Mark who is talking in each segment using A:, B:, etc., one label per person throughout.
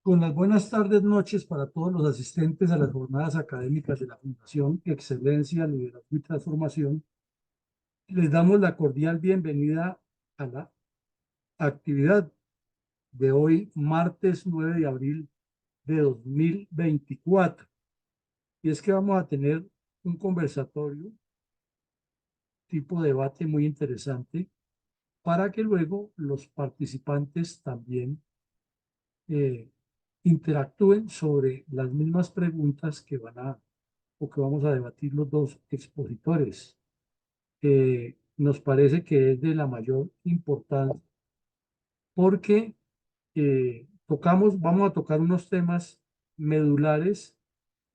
A: Con las buenas tardes, noches para todos los asistentes a las jornadas académicas de la Fundación Excelencia, Liderazgo y Transformación, les damos la cordial bienvenida a la actividad de hoy, martes 9 de abril de 2024. Y es que vamos a tener un conversatorio tipo debate muy interesante para que luego los participantes también eh, interactúen sobre las mismas preguntas que o que vamos a debatir los dos expositores. Nos parece que es de la mayor importancia porque vamos a tocar unos temas medulares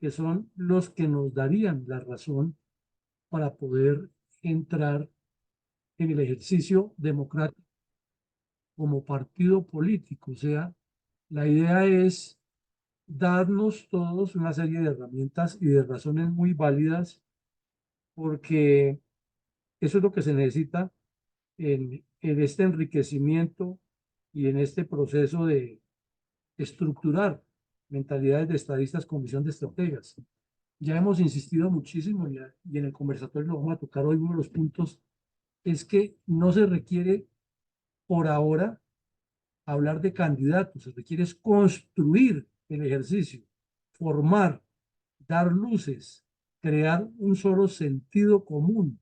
A: que son los que nos darían la razón para poder entrar en el ejercicio democrático como partido político. O sea, la idea es darnos todos una serie de herramientas y de razones muy válidas, porque eso es lo que se necesita en este enriquecimiento y en este proceso de estructurar mentalidades de estadistas con visión de estrategas. Ya hemos insistido muchísimo y en el conversatorio lo vamos a tocar hoy. Uno de los puntos es que no se requiere por ahora hablar de candidatos, se requiere es construir el ejercicio, formar, dar luces, crear un solo sentido común,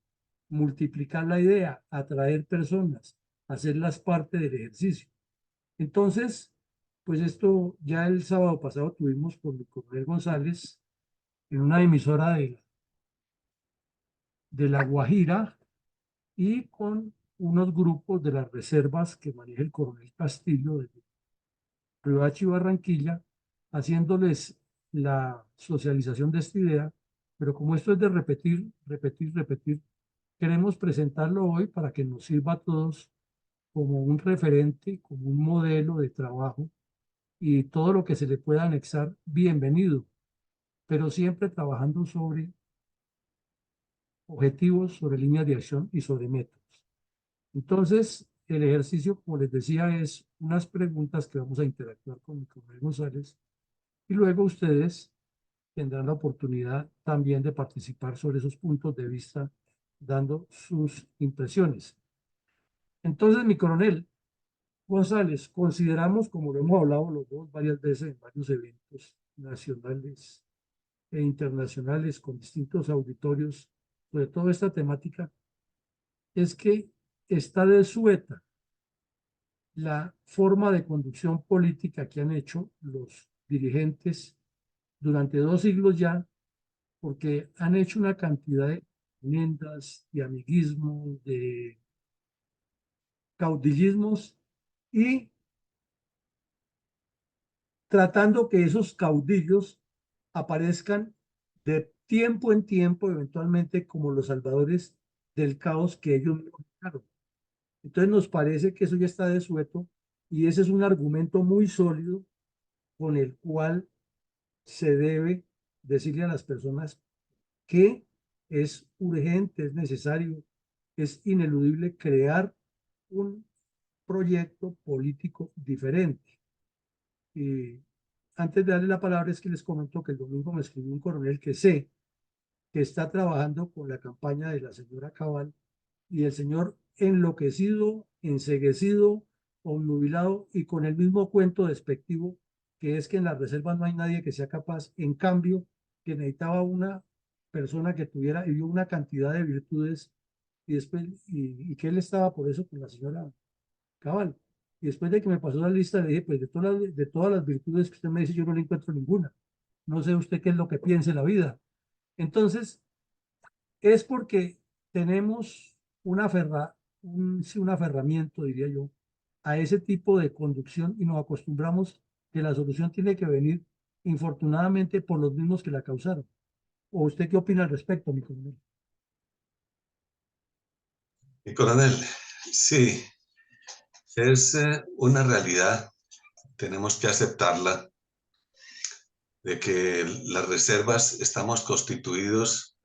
A: multiplicar la idea, atraer personas, hacerlas parte del ejercicio. Entonces, pues esto ya el sábado pasado tuvimos con el coronel González en una emisora de La Guajira y con unos grupos de las reservas que maneja el coronel Castillo de Riohacha y Barranquilla, haciéndoles la socialización de esta idea, pero como esto es de repetir, repetir, repetir, queremos presentarlo hoy para que nos sirva a todos como un referente, como un modelo de trabajo, y todo lo que se le pueda anexar, bienvenido, pero siempre trabajando sobre objetivos, sobre líneas de acción y sobre métodos. Entonces, el ejercicio, como les decía, es unas preguntas que vamos a interactuar con el coronel González, y luego ustedes tendrán la oportunidad también de participar sobre esos puntos de vista, dando sus impresiones. Entonces, mi coronel González, consideramos, como lo hemos hablado los dos varias veces en varios eventos nacionales e internacionales con distintos auditorios, sobre todo esta temática, es que está desueta la forma de conducción política que han hecho los dirigentes durante 2 siglos ya, porque han hecho una cantidad de enmiendas, de amiguismos, de caudillismos, y tratando que esos caudillos aparezcan de tiempo en tiempo, eventualmente como los salvadores del caos que ellos mismos crearon. Entonces nos parece que eso ya está desueto, y ese es un argumento muy sólido con el cual se debe decirle a las personas que es urgente, es necesario, es ineludible crear un proyecto político diferente. Y antes de darle la palabra, es que les comento que el domingo me escribió un coronel que sé que está trabajando con la campaña de la señora Cabal, y el señor enloquecido, enceguecido, obnubilado y con el mismo cuento despectivo, que es que en las reservas no hay nadie que sea capaz, en cambio, que necesitaba una persona que tuviera y dio una cantidad de virtudes, y después, y que él estaba por eso con la señora Cabal. Y después de que me pasó la lista, le dije, pues de todas las virtudes que usted me dice, yo no le encuentro ninguna. No sé usted qué es lo que piensa en la vida. Entonces, es porque tenemos sí, un aferramiento, diría yo, a ese tipo de conducción, y nos acostumbramos que la solución tiene que venir, infortunadamente, por los mismos que la causaron. ¿O usted qué opina al respecto, mi coronel?
B: Mi coronel, sí, es una realidad, tenemos que aceptarla, de que las reservas estamos constituidos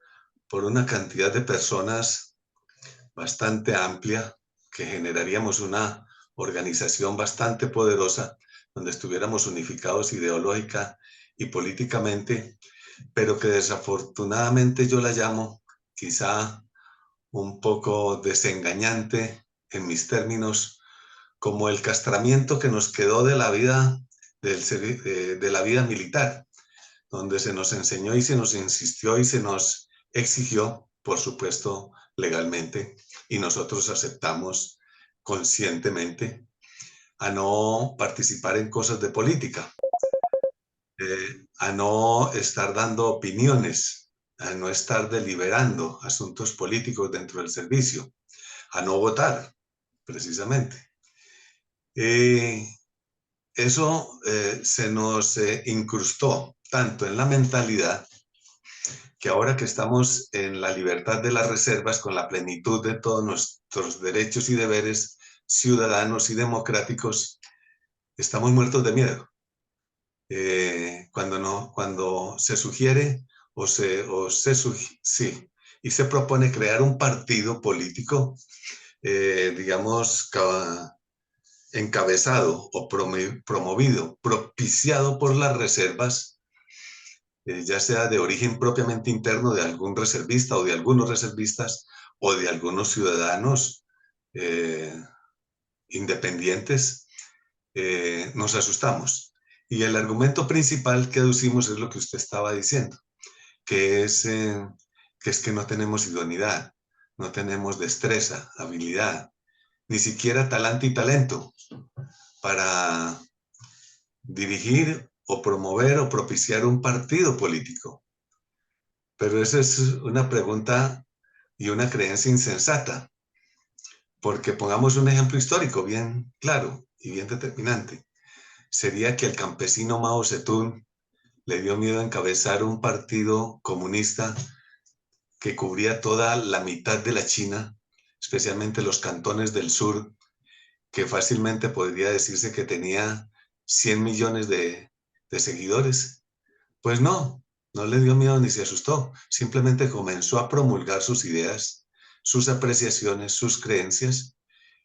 B: por una cantidad de personas bastante amplia, que generaríamos una organización bastante poderosa, donde estuviéramos unificados ideológica y políticamente, pero que desafortunadamente yo la llamo quizá un poco desengañante en mis términos, como el castramiento que nos quedó de la vida, de la vida militar, donde se nos enseñó y se nos insistió y se nos exigió, por supuesto, legalmente, y nosotros aceptamos conscientemente a no participar en cosas de política, a no estar dando opiniones, a no estar deliberando asuntos políticos dentro del servicio, a no votar, precisamente. Eso se nos incrustó tanto en la mentalidad que ahora que estamos en la libertad de las reservas, con la plenitud de todos nuestros derechos y deberes ciudadanos y democráticos, estamos muertos de miedo. Cuando se sugiere sí, y se propone crear un partido político, digamos, encabezado o promovido, propiciado por las reservas, ya sea de origen propiamente interno de algún reservista o de algunos reservistas o de algunos ciudadanos eh, independientes, nos asustamos. Y el argumento principal que aducimos es lo que usted estaba diciendo, que es que no tenemos idoneidad, no tenemos destreza, habilidad, ni siquiera talante y talento para dirigir o promover o propiciar un partido político. Pero esa es una pregunta y una creencia insensata, porque pongamos un ejemplo histórico bien claro y bien determinante. Sería que el campesino Mao Zedong le dio miedo a encabezar un partido comunista que cubría toda la mitad de la China, especialmente los cantones del sur, que fácilmente podría decirse que tenía 100 millones de seguidores. Pues no, no le dio miedo ni se asustó, simplemente comenzó a promulgar sus ideas, sus apreciaciones, sus creencias,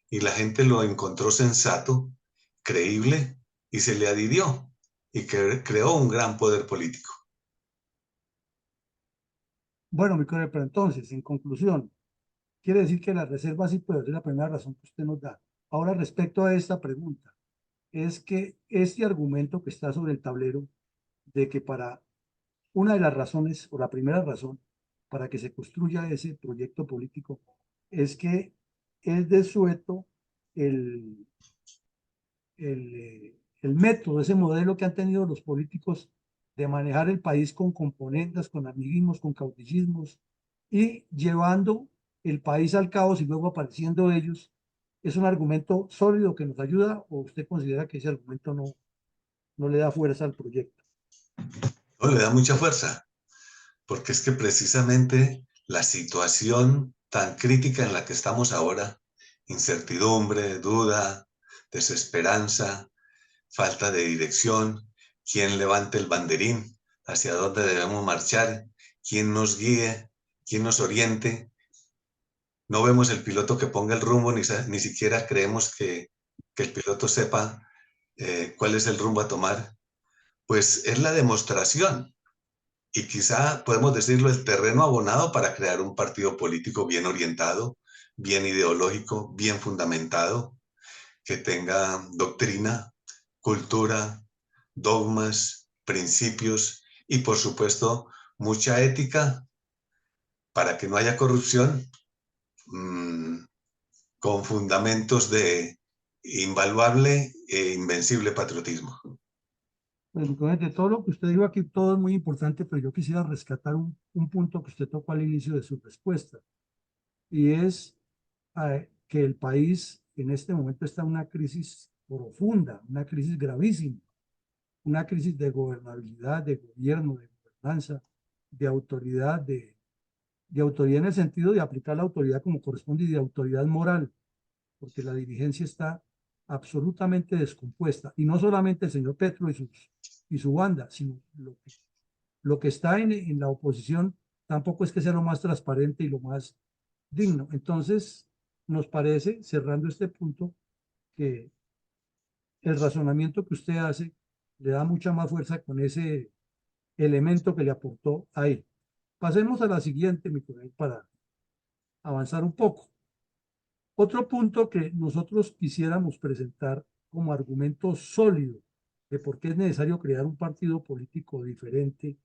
B: y la gente lo encontró sensato, creíble, y se le adhirió, y creó un gran poder político.
A: Bueno, mi coronel, pero entonces, en conclusión, quiere decir que la reserva sí puede ser la primera razón que usted nos da. Ahora, respecto a esta pregunta, es que este argumento que está sobre el tablero de que para una de las razones, o la primera razón, para que se construya ese proyecto político, es que es desueto el, el método, ese modelo que han tenido los políticos de manejar el país con componendas, con amiguismos, con caudillismos y llevando el país al caos y luego apareciendo ellos. ¿Es un argumento sólido que nos ayuda o usted considera que ese argumento no le da fuerza al proyecto?
B: No, le da mucha fuerza, porque es que precisamente la situación tan crítica en la que estamos ahora, incertidumbre, duda, desesperanza, falta de dirección, quién levante el banderín, hacia dónde debemos marchar, quién nos guíe, quién nos oriente. No vemos el piloto que ponga el rumbo, ni siquiera creemos que el piloto sepa cuál es el rumbo a tomar. Pues es la demostración y quizá podemos decirlo el terreno abonado para crear un partido político bien orientado, bien ideológico, bien fundamentado, que tenga doctrina, cultura, dogmas, principios y por supuesto mucha ética para que no haya corrupción, mmm, con fundamentos de invaluable e invencible patriotismo.
A: Pues, de todo lo que usted dijo aquí, todo es muy importante, pero yo quisiera rescatar un punto que usted tocó al inicio de su respuesta, y es que el país en este momento está en una crisis profunda, una crisis gravísima, una crisis de gobernabilidad, de gobierno, de gobernanza, de autoridad, de autoridad en el sentido de aplicar la autoridad como corresponde y de autoridad moral, porque la dirigencia está absolutamente descompuesta. Y no solamente el señor Petro y su banda, sino lo que está en la oposición tampoco es que sea lo más transparente y lo más digno. Entonces, nos parece, cerrando este punto, que el razonamiento que usted hace le da mucha más fuerza con ese elemento que le aportó ahí. Pasemos a la siguiente, mi coronel, para avanzar un poco. Otro punto que nosotros quisiéramos presentar como argumento sólido de por qué es necesario crear un partido político diferente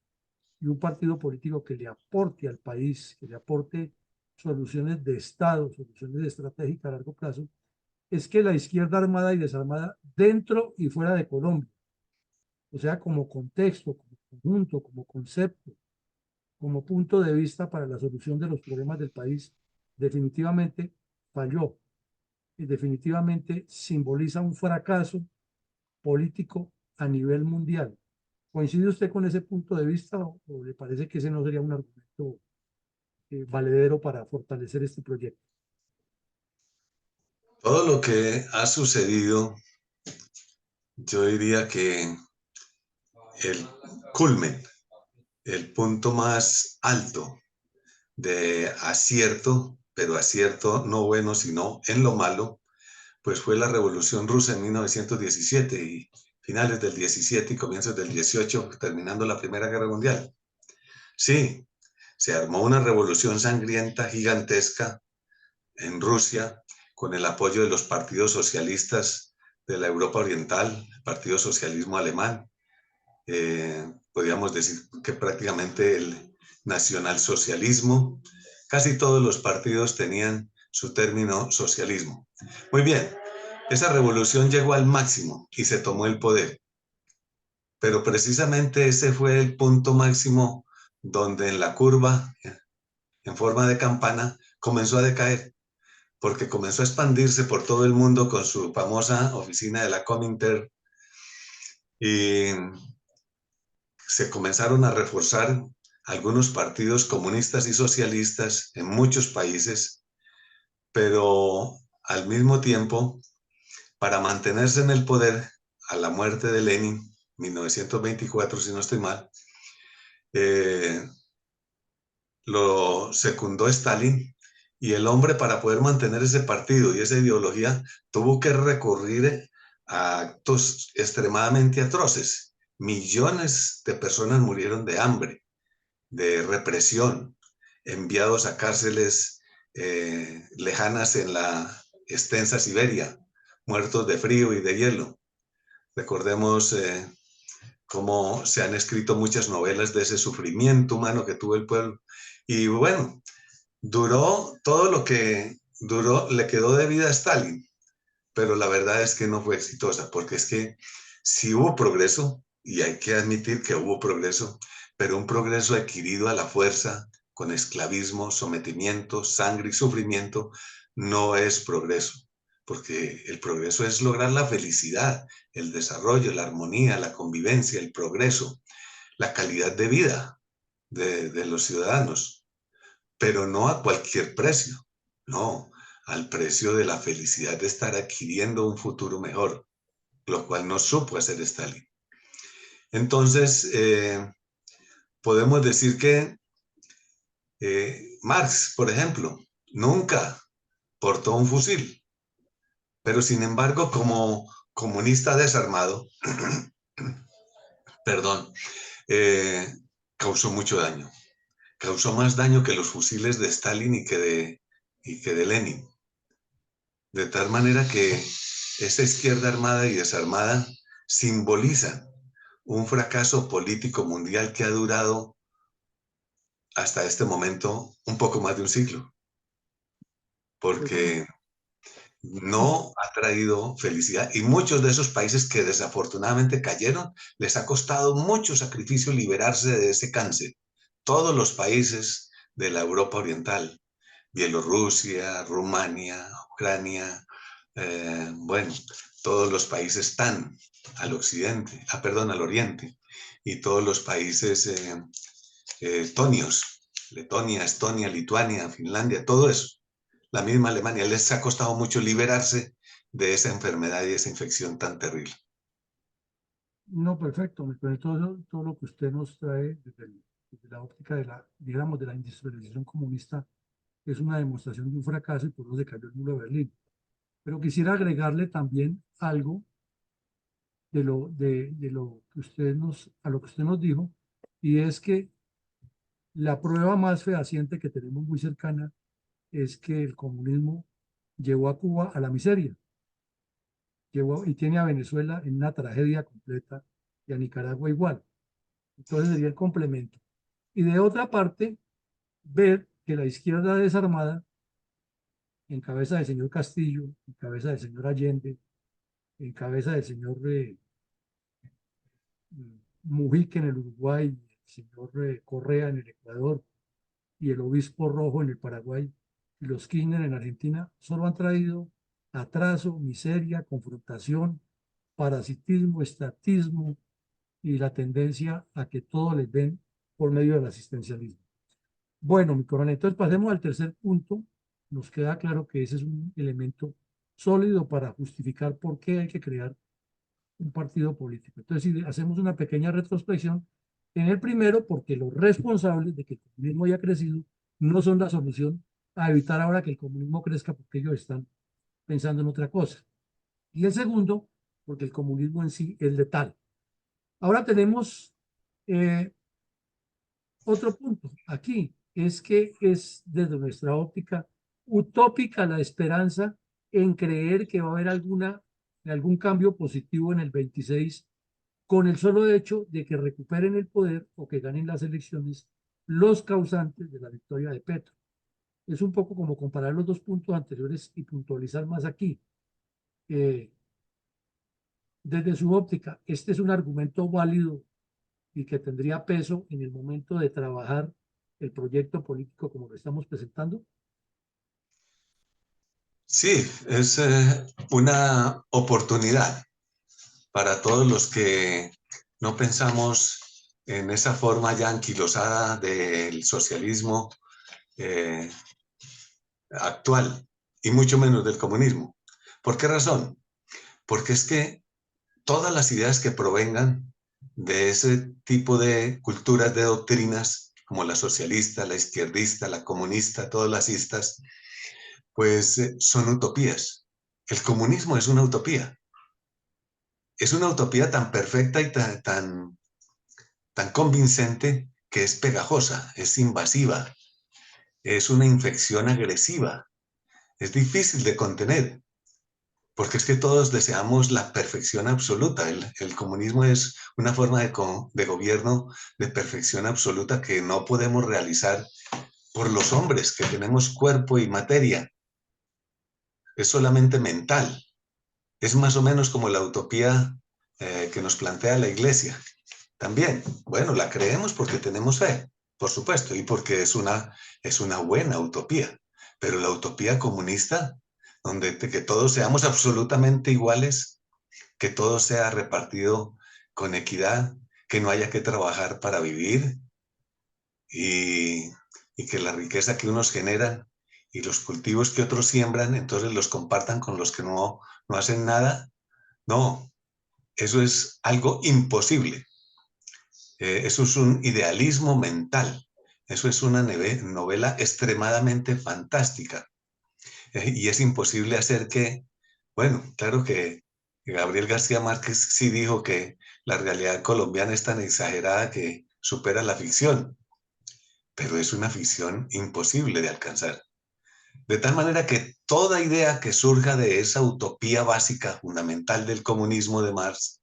A: y un partido político que le aporte al país, que le aporte soluciones de Estado, soluciones estratégicas a largo plazo, es que la izquierda armada y desarmada dentro y fuera de Colombia, o sea, como contexto, como conjunto, como concepto, como punto de vista para la solución de los problemas del país, definitivamente falló y definitivamente simboliza un fracaso político a nivel mundial. ¿Coincide usted con ese punto de vista o le parece que ese no sería un argumento valedero para fortalecer este proyecto?
B: Todo lo que ha sucedido, yo diría que el culmen, el punto más alto de acierto, pero acierto no bueno, sino en lo malo, pues fue la Revolución Rusa en 1917 y finales del 17 y comienzos del 18, terminando la Primera Guerra Mundial. Sí, se armó una revolución sangrienta, gigantesca, en Rusia, con el apoyo de los partidos socialistas de la Europa Oriental, el Partido Socialismo Alemán. Podríamos decir que prácticamente el nacionalsocialismo, casi todos los partidos tenían su término socialismo. Muy bien, esa revolución llegó al máximo y se tomó el poder, pero precisamente ese fue el punto máximo donde en la curva, en forma de campana, comenzó a decaer, porque comenzó a expandirse por todo el mundo con su famosa oficina de la Comintern y se comenzaron a reforzar algunos partidos comunistas y socialistas en muchos países, pero al mismo tiempo, para mantenerse en el poder a la muerte de Lenin, 1924, si no estoy mal, eh, lo secundó Stalin y el hombre para poder mantener ese partido y esa ideología tuvo que recurrir a actos extremadamente atroces. Millones de personas murieron de hambre, de represión, enviados a cárceles lejanas en la extensa Siberia, muertos de frío y de hielo. Recordemos cómo se han escrito muchas novelas de ese sufrimiento humano que tuvo el pueblo. Y bueno, duró todo lo que duró, le quedó de vida a Stalin, pero la verdad es que no fue exitosa, porque es que sí hubo progreso, y hay que admitir que hubo progreso, pero un progreso adquirido a la fuerza, con esclavismo, sometimiento, sangre y sufrimiento, no es progreso, porque el progreso es lograr la felicidad, el desarrollo, la armonía, la convivencia, el progreso, la calidad de vida de los ciudadanos, pero no a cualquier precio, no, al precio de la felicidad de estar adquiriendo un futuro mejor, lo cual no supo hacer Stalin. Entonces, podemos decir que Marx, por ejemplo, nunca portó un fusil, pero sin embargo, como comunista desarmado, perdón, eh, causó mucho daño. Causó más daño que los fusiles de Stalin y que de Lenin. De tal manera que esa izquierda armada y desarmada simboliza un fracaso político mundial que ha durado hasta este momento un poco más de un siglo,
A: Pues sí,
B: porque no ha traído felicidad y muchos de esos países que desafortunadamente cayeron, les ha costado mucho sacrificio liberarse de ese cáncer. Todos los países de la Europa Oriental, Bielorrusia, Rumania, Ucrania, bueno, todos los países están al occidente, perdón, al oriente, y todos los países estonios, Letonia, Estonia, Lituania, Finlandia, todo eso, la misma Alemania, les ha costado mucho liberarse de esa enfermedad y esa infección tan terrible.
A: no, perfecto. Me parece todo lo que usted nos trae desde la óptica de la, digamos, de la industrialización comunista es una demostración de un fracaso y por eso se cayó el muro de Berlín. Pero quisiera agregarle también algo de lo que a lo que usted nos dijo, y es que la prueba más fehaciente que tenemos muy cercana es que el comunismo llevó a Cuba a la miseria, y tiene a Venezuela en una tragedia completa y a Nicaragua igual. Entonces sería el complemento. Y de otra parte, ver que la izquierda desarmada, en cabeza del señor Castillo, en cabeza del señor Allende, en cabeza del señor Mujica en el Uruguay, el señor Correa en el Ecuador y el obispo Rojo en el Paraguay y los Kirchner en Argentina, solo han traído atraso, miseria, confrontación, parasitismo, estatismo y la tendencia a que todo les den por medio del asistencialismo. Bueno, mi coronel, entonces pasemos al tercer punto. Nos queda claro que ese es un elemento sólido para justificar por qué hay que crear un partido político. Entonces, si hacemos una pequeña retrospección, en el primero, porque los responsables de que el comunismo haya crecido no son la solución a evitar ahora que el comunismo crezca porque ellos están pensando en otra cosa. Y el segundo, porque el comunismo en sí es letal. Ahora tenemos eh, otro punto aquí, es que es desde nuestra óptica utópica la esperanza en creer que va a haber algún cambio positivo en el 26 con el solo hecho de que recuperen el poder o que ganen las elecciones los causantes de la victoria de Petro. Es un poco como comparar los dos puntos anteriores y puntualizar más aquí. Eh, Desde su óptica, este es un argumento válido y que tendría peso en el momento de trabajar el proyecto político como lo estamos presentando.
B: Sí, es una oportunidad para todos los que no pensamos en esa forma ya anquilosada del socialismo eh, actual y mucho menos del comunismo. ¿Por qué razón? Porque es que todas las ideas que provengan de ese tipo de culturas, de doctrinas, como la socialista, la izquierdista, la comunista, todas las istas, pues son utopías. El comunismo es una utopía. Es una utopía tan perfecta y tan convincente que es pegajosa, es invasiva, es una infección agresiva, es difícil de contener, porque es que todos deseamos la perfección absoluta. El comunismo es una forma de gobierno de perfección absoluta que no podemos realizar por los hombres, que tenemos cuerpo y materia. Es solamente mental. Es más o menos como la utopía que nos plantea la Iglesia. También, bueno, la creemos porque tenemos fe, por supuesto, y porque es una buena utopía. Pero la utopía comunista, donde que todos seamos absolutamente iguales, que todo sea repartido con equidad, que no haya que trabajar para vivir y, y que la riqueza que unos generan y los cultivos que otros siembran, entonces los compartan con los que no hacen nada. No, eso es algo imposible. Eso es un idealismo mental. Eso es una novela extremadamente fantástica. Y es imposible hacer que, bueno, claro que Gabriel García Márquez sí dijo que la realidad colombiana es tan exagerada que supera la ficción, pero es una ficción imposible de alcanzar. De tal manera que toda idea que surja de esa utopía básica, fundamental del comunismo de Marx,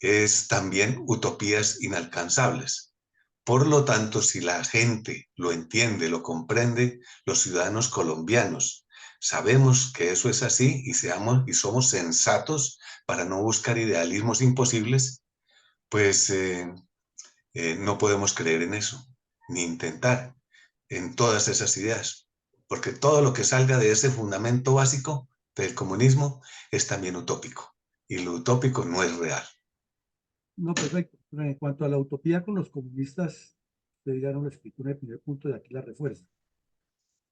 B: es también utopías inalcanzables. Por lo tanto, si la gente lo entiende, lo comprende, los ciudadanos colombianos sabemos que eso es así y somos sensatos para no buscar idealismos imposibles, pues no podemos creer en eso, ni intentar en todas esas ideas, porque todo lo que salga de ese fundamento básico del comunismo es también utópico, y lo utópico no es real.
A: No, perfecto. Pero en cuanto a la utopía con los comunistas, usted ya no lo explicó en el primer punto y aquí la refuerza.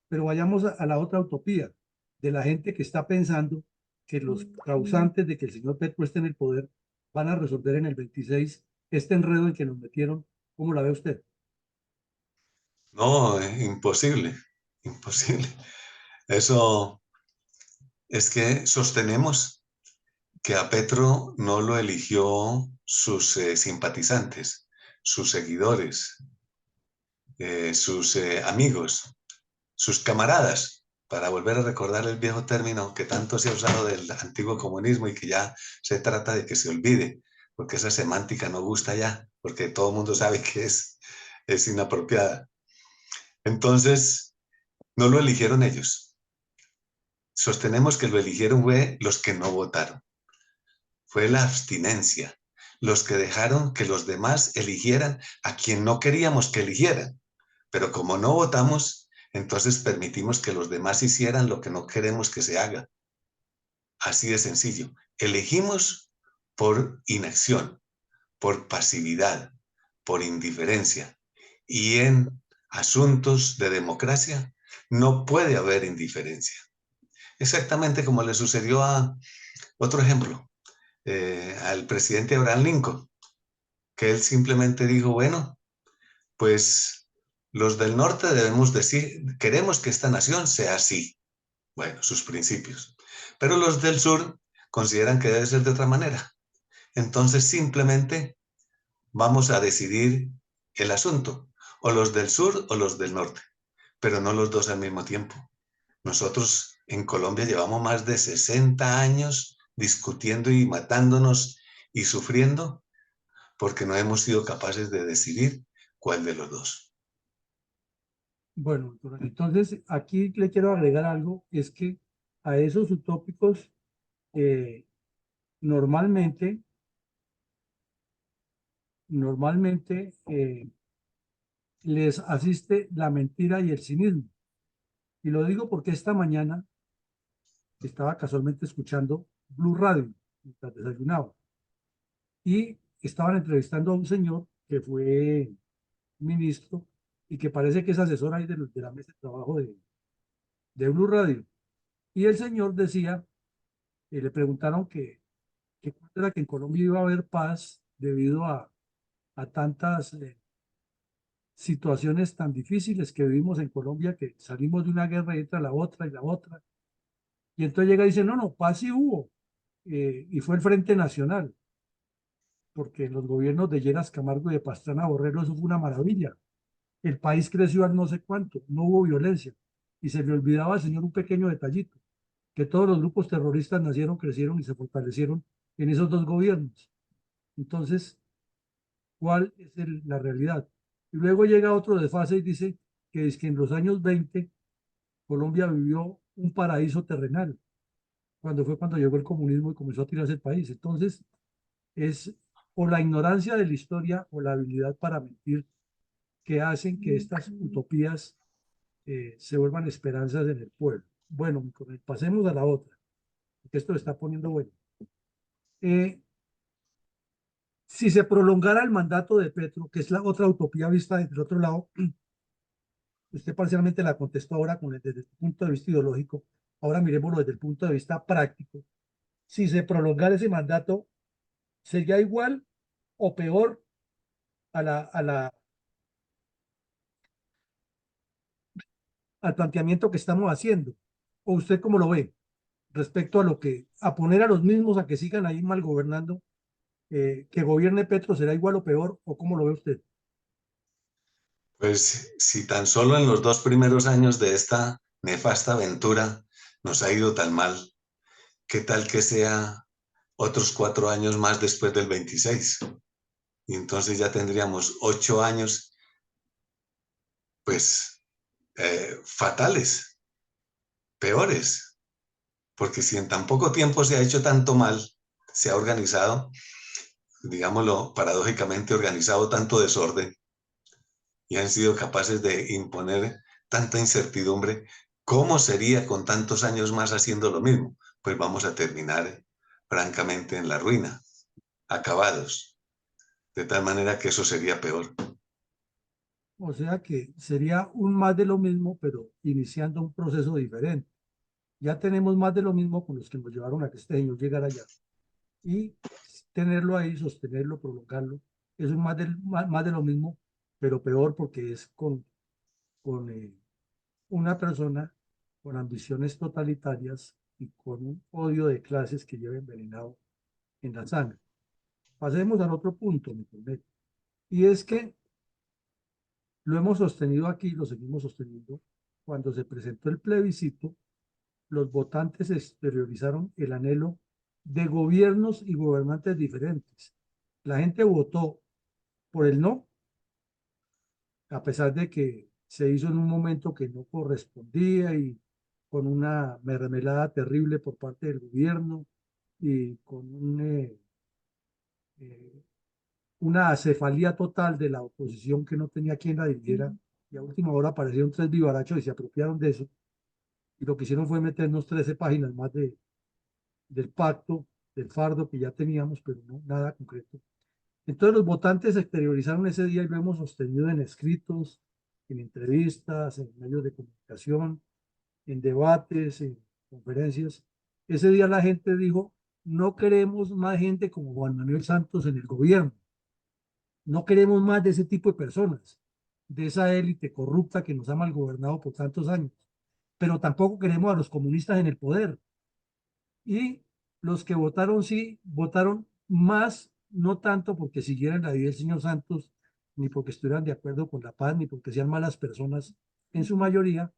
A: Pero vayamos a la otra utopía, de la gente que está pensando que los causantes de que el señor Petro esté en el poder van a resolver en el 26 este enredo en que nos metieron. ¿Cómo la ve usted?
B: No, imposible, imposible. Eso es que sostenemos que a Petro no lo eligió sus simpatizantes, sus seguidores, sus amigos, sus camaradas, para volver a recordar el viejo término que tanto se ha usado del antiguo comunismo y que ya se trata de que se olvide, porque esa semántica no gusta ya, porque todo el mundo sabe que es inapropiada. Entonces, no lo eligieron ellos. Sostenemos que lo eligieron fue los que no votaron. Fue la abstinencia, los que dejaron que los demás eligieran a quien no queríamos que eligieran. Pero como no votamos, entonces permitimos que los demás hicieran lo que no queremos que se haga. Así de sencillo. Elegimos por inacción, por pasividad, por indiferencia. Y en asuntos de democracia no puede haber indiferencia. Exactamente como le sucedió a otro ejemplo, al presidente Abraham Lincoln, que él simplemente dijo, bueno, pues los del norte debemos decir, queremos que esta nación sea así. Bueno, sus principios. Pero los del sur consideran que debe ser de otra manera. Entonces simplemente vamos a decidir el asunto, o los del sur o los del norte, pero no los dos al mismo tiempo. Nosotros en Colombia llevamos más de 60 años discutiendo y matándonos y sufriendo porque no hemos sido capaces de decidir cuál de los dos.
A: Bueno, entonces aquí le quiero agregar algo, es que a esos utópicos eh, normalmente, normalmente les asiste la mentira y el cinismo. Y lo digo porque esta mañana estaba casualmente escuchando Blue Radio mientras desayunaba y estaban entrevistando a un señor que fue ministro y que parece que es asesor ahí de la mesa de trabajo de Blue Radio. Y el señor decía, le preguntaron que cuándo era que en Colombia iba a haber paz debido a tantas situaciones tan difíciles que vivimos en Colombia, que salimos de una guerra y entra la otra y la otra. Y entonces llega y dice, no, no, paz sí hubo. Y fue el Frente Nacional, porque en los gobiernos de Lleras Camargo y de Pastrana Borrero eso fue una maravilla. El país creció al no sé cuánto, no hubo violencia. Y se le olvidaba al señor un pequeño detallito, que todos los grupos terroristas nacieron, crecieron y se fortalecieron en esos dos gobiernos. Entonces, ¿cuál es la realidad? Y luego llega otro de fase y dice que es que en los años 20 Colombia vivió un paraíso terrenal, cuando llegó el comunismo y comenzó a tirarse el país. Entonces, es o la ignorancia de la historia o la habilidad para mentir que hacen que estas utopías se vuelvan esperanzas en el pueblo. Bueno, pasemos a la otra, porque esto está poniendo bueno. Eh, si se prolongara el mandato de Petro, que es la otra utopía vista desde el otro lado, usted parcialmente la contestó ahora desde el punto de vista ideológico, ahora miremoslo desde el punto de vista práctico. Si se prolongara ese mandato, ¿sería igual o peor a al planteamiento que estamos haciendo? ¿O usted cómo lo ve respecto a a poner a los mismos a que sigan ahí mal gobernando, que gobierne Petro será igual o peor, o cómo lo ve usted?
B: Pues si tan solo en los 2 primeros años de esta nefasta aventura nos ha ido tan mal, ¿qué tal que sea otros 4 años más después del 26? Y entonces ya tendríamos 8 años, pues, fatales, peores, porque si en tan poco tiempo se ha hecho tanto mal, se ha organizado, digámoslo paradójicamente, organizado tanto desorden y han sido capaces de imponer tanta incertidumbre, ¿cómo sería con tantos años más haciendo lo mismo? Pues vamos a terminar francamente en la ruina, acabados, de tal manera que eso sería peor.
A: O sea que sería un más de lo mismo, pero iniciando un proceso diferente. Ya tenemos más de lo mismo con los que nos llevaron a que este señor llegara allá. Y tenerlo ahí, sostenerlo, prolongarlo, es un más de lo mismo, pero peor porque es con una persona con ambiciones totalitarias y con un odio de clases que lleva envenenado en la sangre. Pasemos al otro punto, mi colega, y es que lo hemos sostenido aquí, lo seguimos sosteniendo. Cuando se presentó el plebiscito, los votantes exteriorizaron el anhelo de gobiernos y gobernantes diferentes. La gente votó por el no, a pesar de que se hizo en un momento que no correspondía y con una mermelada terrible por parte del gobierno y con eh, una acefalía total de la oposición que no tenía quien la dirigiera. Y a última hora aparecieron tres vivarachos y se apropiaron de eso. Y lo que hicieron fue meternos 13 páginas más del pacto, del fardo que ya teníamos, pero no nada concreto. Entonces los votantes se exteriorizaron ese día y lo hemos sostenido en escritos, en entrevistas, en medios de comunicación, en debates, en conferencias. Ese día la gente dijo, no queremos más gente como Juan Manuel Santos en el gobierno, no queremos más de ese tipo de personas, de esa élite corrupta que nos ha malgobernado por tantos años, pero tampoco queremos a los comunistas en el poder. Y los que votaron sí, votaron más, no tanto porque siguieran la vida del señor Santos, ni porque estuvieran de acuerdo con la paz, ni porque sean malas personas en su mayoría,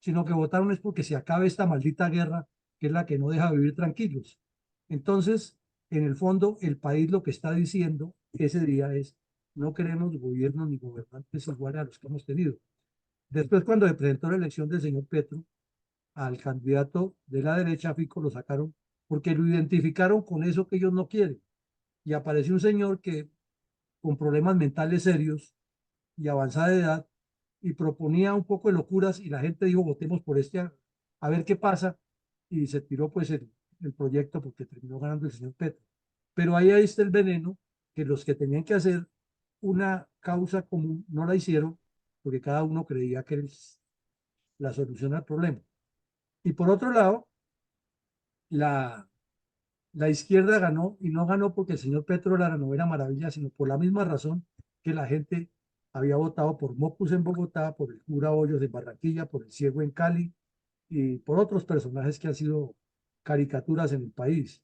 A: sino que votaron es porque se acabe esta maldita guerra que es la que no deja vivir tranquilos. Entonces, en el fondo, el país lo que está diciendo ese día es, no queremos gobiernos ni gobernantes iguales a los que hemos tenido. Después, cuando se presentó la elección del señor Petro, al candidato de la derecha, Fico, lo sacaron porque lo identificaron con eso que ellos no quieren. Y apareció un señor que con problemas mentales serios y avanzada edad y proponía un poco de locuras y la gente dijo, votemos por este a ver qué pasa. Y se tiró pues el proyecto porque terminó ganando el señor Petro. Pero ahí está el veneno, que los que tenían que hacer una causa común no la hicieron porque cada uno creía que es la solución al problema. Y por otro lado, la, la izquierda ganó y no ganó porque el señor Petro era la novena maravilla, sino por la misma razón que la gente había votado por Mocus en Bogotá, por el cura Hoyos en Barranquilla, por el ciego en Cali y por otros personajes que han sido caricaturas en el país,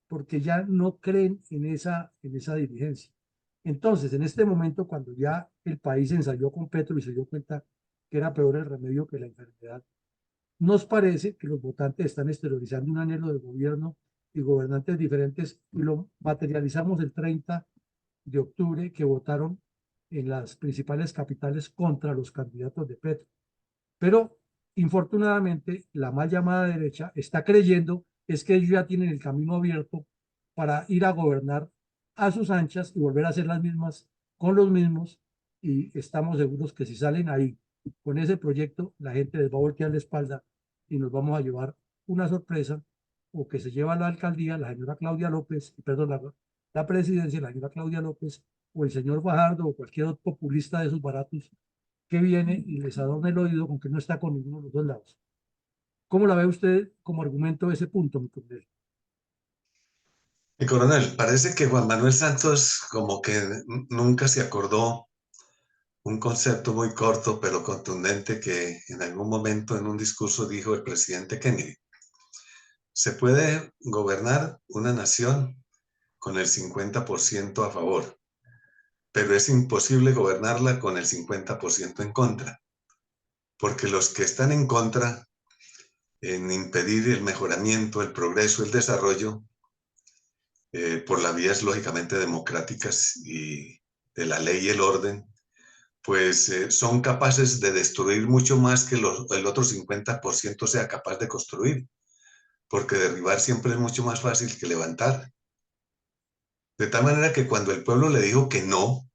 A: porque ya no creen en esa dirigencia. Entonces, en este momento, cuando ya el país ensayó con Petro y se dio cuenta que era peor el remedio que la enfermedad, nos parece que los votantes están exteriorizando un anhelo de gobierno y gobernantes diferentes y lo materializamos el 30 de octubre que votaron en las principales capitales contra los candidatos de Petro. Pero infortunadamente la mal llamada derecha está creyendo es que ellos ya tienen el camino abierto para ir a gobernar a sus anchas y volver a hacer las mismas con los mismos y estamos seguros que si salen ahí con ese proyecto la gente les va a voltear la espalda y nos vamos a llevar una sorpresa o que se lleva la alcaldía la señora Claudia López, perdón, la presidencia la señora Claudia López o el señor Fajardo o cualquier otro populista de esos baratos que viene y les adorna el oído con que no está con ninguno de los dos lados. ¿Cómo la ve usted como argumento ese punto, mi coronel?
B: Mi coronel, parece que Juan Manuel Santos como que nunca se acordó un concepto muy corto pero contundente que en algún momento en un discurso dijo el presidente Kennedy. Se puede gobernar una nación con el 50% a favor, pero es imposible gobernarla con el 50% en contra, porque los que están en contra en impedir el mejoramiento, el progreso, el desarrollo, por las vías lógicamente democráticas y de la ley y el orden, pues son capaces de destruir mucho más que el otro 50% sea capaz de construir, porque derribar siempre es mucho más fácil que levantar. De tal manera que cuando el pueblo le dijo que no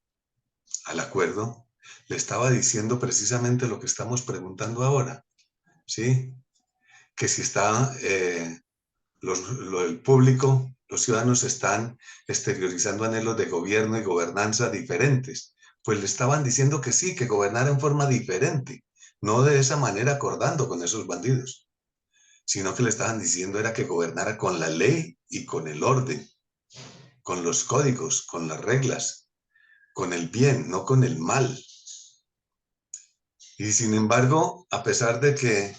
B: al acuerdo, le estaba diciendo precisamente lo que estamos preguntando ahora, ¿sí? Que si está el público, los ciudadanos están exteriorizando anhelos de gobierno y gobernanza diferentes. Pues le estaban diciendo que sí, que gobernara en forma diferente, no de esa manera acordando con esos bandidos, sino que le estaban diciendo era que gobernara con la ley y con el orden, con los códigos, con las reglas, con el bien, no con el mal. Y sin embargo, a pesar de que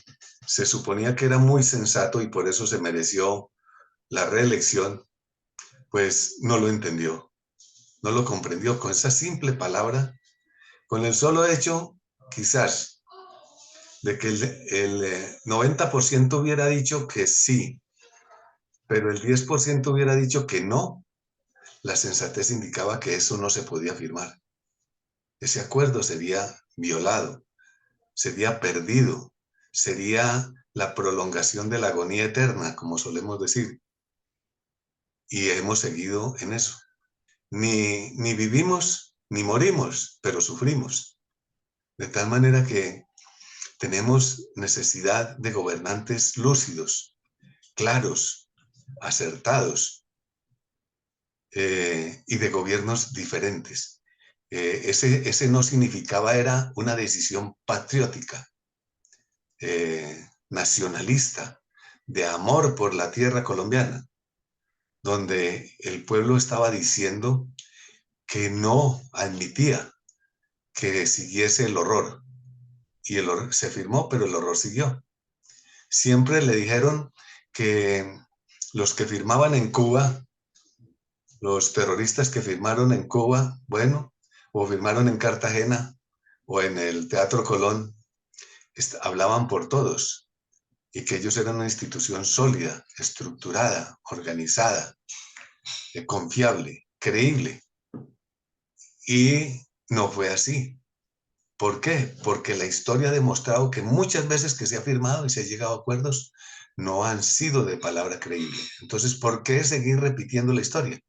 B: se suponía que era muy sensato y por eso se mereció la reelección, pues no lo entendió, no lo comprendió. Con esa simple palabra, con el solo hecho, quizás, de que el 90% hubiera dicho que sí, pero el 10% hubiera dicho que no, la sensatez indicaba que eso no se podía firmar. Ese acuerdo sería violado, sería perdido, sería la prolongación de la agonía eterna, como solemos decir. Y hemos seguido en eso. Ni vivimos ni morimos, pero sufrimos. De tal manera que tenemos necesidad de gobernantes lúcidos, claros, acertados, y de gobiernos diferentes. Ese no significaba, era una decisión patriótica, nacionalista, de amor por la tierra colombiana, donde el pueblo estaba diciendo que no admitía que siguiese el horror. Y el horror se firmó, pero el horror siguió. Siempre le dijeron que los que firmaban en Cuba, los terroristas que firmaron en Cuba, bueno, o firmaron en Cartagena o en el Teatro Colón, hablaban por todos y que ellos eran una institución sólida, estructurada, organizada, confiable, creíble. Y no fue así. ¿Por qué? Porque la historia ha demostrado que muchas veces que se ha firmado y se ha llegado a acuerdos no han sido de palabra creíble. Entonces, ¿por qué seguir repitiendo la historia?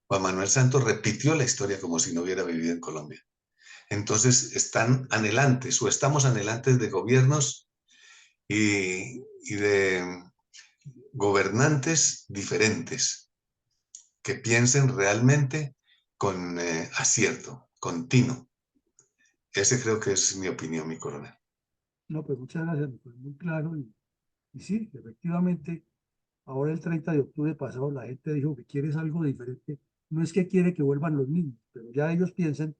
B: Juan Manuel Santos repitió la historia como si no hubiera vivido en Colombia. Entonces, están anhelantes o estamos anhelantes de gobiernos y de gobernantes diferentes que piensen realmente con acierto, continuo. Ese creo que es mi opinión, mi coronel.
A: No, pues muchas gracias, me fue muy claro y sí, efectivamente, ahora el 30 de octubre pasado la gente dijo que quiere es algo diferente. No es que quiere que vuelvan los niños, pero ya ellos piensan